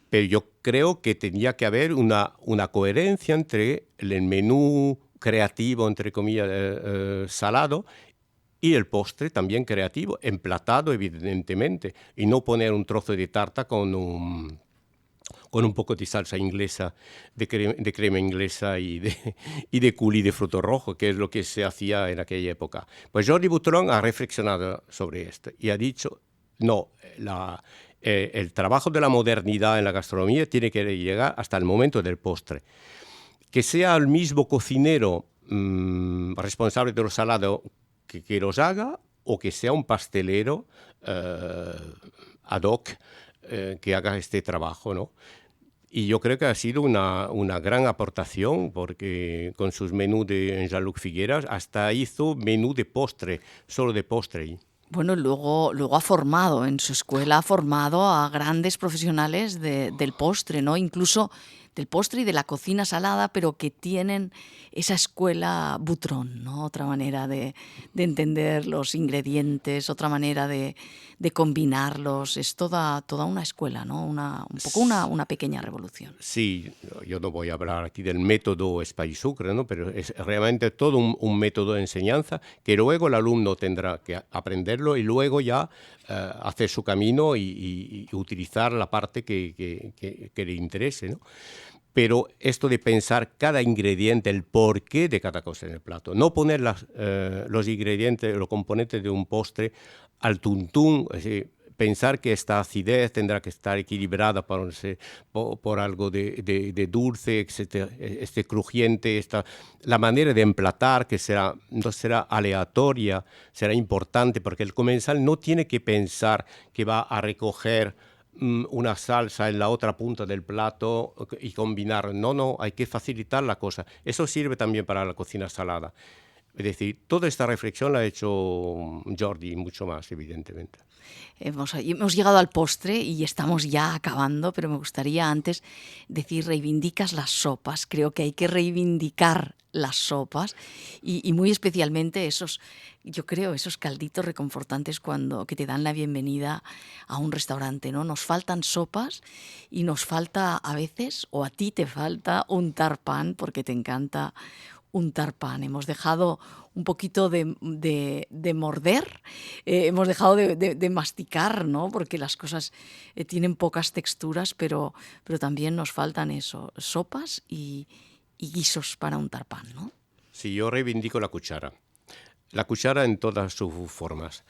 Pero yo creo que tendría que haber una coherencia entre el menú creativo, entre comillas, salado, y el postre también creativo, emplatado evidentemente, y no poner un trozo de tarta con un poco de salsa inglesa, de crema inglesa y de coulis de fruto rojo, que es lo que se hacía en aquella época. Pues Jordi Butron ha reflexionado sobre esto y ha dicho: no, el trabajo de la modernidad en la gastronomía tiene que llegar hasta el momento del postre. Que sea el mismo cocinero responsable de lo salado que los haga, o que sea un pastelero ad hoc que haga este trabajo, ¿no? Y yo creo que ha sido una gran aportación, porque con sus menús de Jean-Luc Figueras hasta hizo menú de postre, solo de postre. Bueno, luego ha formado, en su escuela ha formado a grandes profesionales del postre, ¿no? Incluso del postre y de la cocina salada, pero que tienen esa escuela Butrón, ¿no? Otra manera de entender los ingredientes, otra manera de combinarlos. Es toda una escuela, ¿no? Un poco una pequeña revolución. Sí, yo no voy a hablar aquí del método Espai Sucre, ¿no? Pero es realmente todo un método de enseñanza que luego el alumno tendrá que aprenderlo y luego ya hacer su camino y utilizar la parte que le interese, ¿no? Pero esto de pensar cada ingrediente, el porqué de cada cosa en el plato, no poner los ingredientes, los componentes de un postre al tuntún, es decir, pensar que esta acidez tendrá que estar equilibrada por algo de dulce, etcétera, este crujiente, la manera de emplatar que no será aleatoria, será importante, porque el comensal no tiene que pensar que va a recoger una salsa en la otra punta del plato y combinar. No, hay que facilitar la cosa. Eso sirve también para la cocina salada. Es decir, toda esta reflexión la ha hecho Jordi y mucho más, evidentemente. Hemos llegado al postre y estamos ya acabando, pero me gustaría antes decir, reivindicas las sopas. Creo que hay que reivindicar las sopas y muy especialmente esos calditos reconfortantes que te dan la bienvenida a un restaurante, ¿no? Nos faltan sopas y nos falta a veces, o a ti te falta, untar pan porque te encanta untar pan. Hemos dejado un poquito de morder, hemos dejado de masticar, ¿no? Porque las cosas tienen pocas texturas, pero también nos faltan eso, sopas y guisos para untar pan, ¿no? Sí, yo reivindico la cuchara. La cuchara en todas sus formas.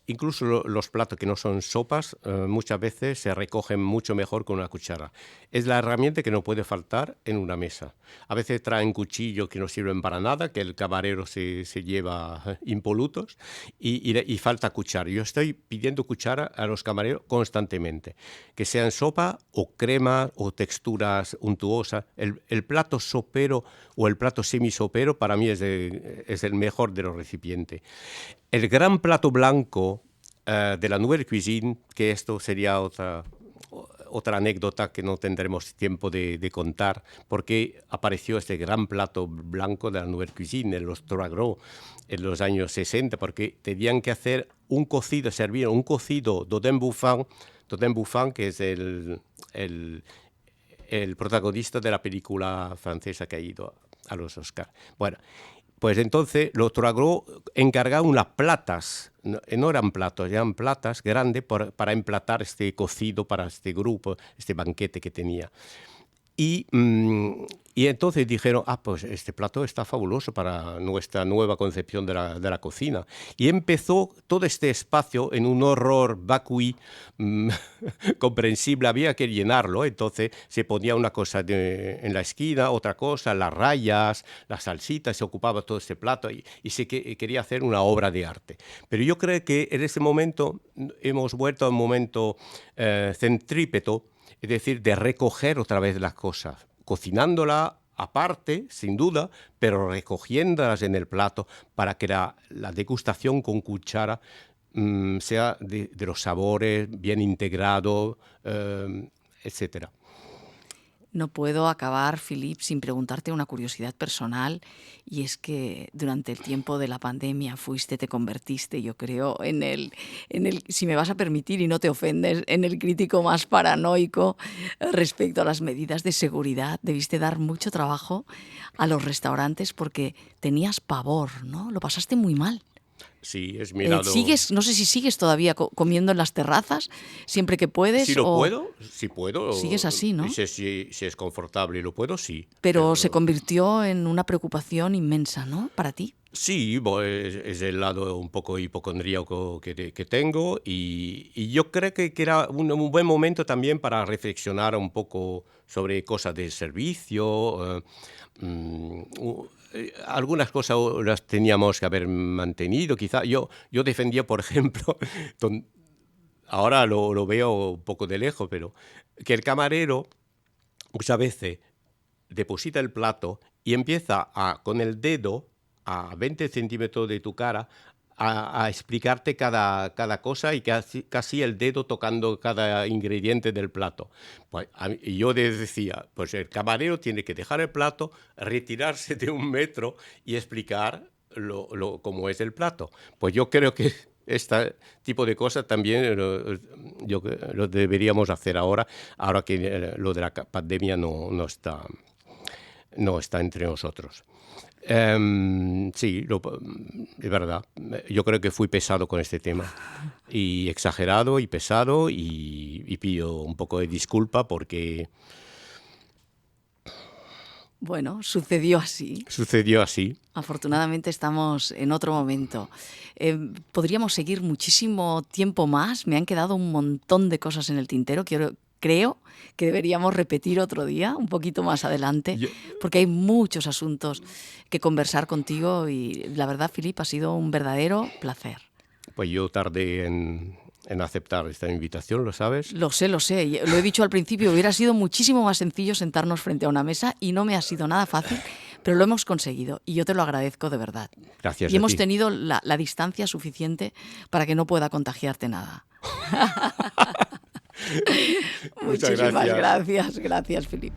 Incluso los platos que no son sopas muchas veces se recogen mucho mejor con una cuchara. Es la herramienta que no puede faltar en una mesa. A veces traen cuchillos que no sirven para nada, que el camarero se lleva impolutos y falta cuchara. Yo estoy pidiendo cuchara a los camareros constantemente, que sean sopa o crema o texturas untuosas. El plato sopero o el plato semisopero para mí es el mejor de los recipientes. El gran plato blanco de la Nouvelle Cuisine, que esto sería otra anécdota que no tendremos tiempo de contar, porque apareció este gran plato blanco de la Nouvelle Cuisine, en los trois gros, en los años 60, porque tenían que hacer servir un cocido Dodin Buffon, que es el protagonista de la película francesa que ha ido a los Oscars. Bueno, pues entonces los trois gros encargaron unas platas, no eran platos, eran platas grandes para emplatar este cocido para este grupo, este banquete que tenía. Y entonces dijeron, pues este plato está fabuloso para nuestra nueva concepción de la cocina. Y empezó todo este espacio en un horror vacui comprensible, había que llenarlo. Entonces se ponía una cosa en la esquina, otra cosa, las rayas, las salsitas, se ocupaba todo este plato y se quería hacer una obra de arte. Pero yo creo que en ese momento hemos vuelto a un momento centrípeto, es decir, de recoger otra vez las cosas, cocinándola aparte, sin duda, pero recogiéndolas en el plato para que la degustación con cuchara sea de los sabores bien integrado, etcétera. No puedo acabar, Philippe, sin preguntarte una curiosidad personal, y es que durante el tiempo de la pandemia te convertiste, yo creo, en el, si me vas a permitir y no te ofendes, en el crítico más paranoico respecto a las medidas de seguridad. Debiste dar mucho trabajo a los restaurantes porque tenías pavor, ¿no? Lo pasaste muy mal. Sí, es mi lado. No sé si sigues todavía comiendo en las terrazas siempre que puedes. Sí puedo. Sigues así, ¿no? Si es confortable y lo puedo, sí. Pero se convirtió en una preocupación inmensa, ¿no? Para ti. Sí, es el lado un poco hipocondríaco que tengo y yo creo que era un buen momento también para reflexionar un poco sobre cosas de servicio. Algunas cosas las teníamos que haber mantenido, quizá. Yo defendía, por ejemplo, ahora lo veo un poco de lejos, pero que el camarero muchas veces deposita el plato y empieza con el dedo a 20 centímetros de tu cara a explicarte cada cosa y casi el dedo tocando cada ingrediente del plato. Pues, y yo les decía, pues el camarero tiene que dejar el plato, retirarse de 1 metro y explicar cómo es el plato. Pues yo creo que este tipo de cosas también lo deberíamos hacer ahora que lo de la pandemia no está entre nosotros. Sí, es verdad. Yo creo que fui pesado con este tema. Y exagerado y pesado y pido un poco de disculpa porque... Bueno, sucedió así. Sucedió así. Afortunadamente estamos en otro momento. Podríamos seguir muchísimo tiempo más. Me han quedado un montón de cosas en el tintero. Creo que deberíamos repetir otro día, un poquito más adelante, porque hay muchos asuntos que conversar contigo y la verdad, Philippe, ha sido un verdadero placer. Pues yo tardé en aceptar esta invitación, ¿lo sabes? Lo sé. Lo he dicho al principio, hubiera sido muchísimo más sencillo sentarnos frente a una mesa y no me ha sido nada fácil, pero lo hemos conseguido y yo te lo agradezco de verdad. Gracias. Y hemos tenido la distancia suficiente para que no pueda contagiarte nada. Muchas Muchísimas gracias, Philippe.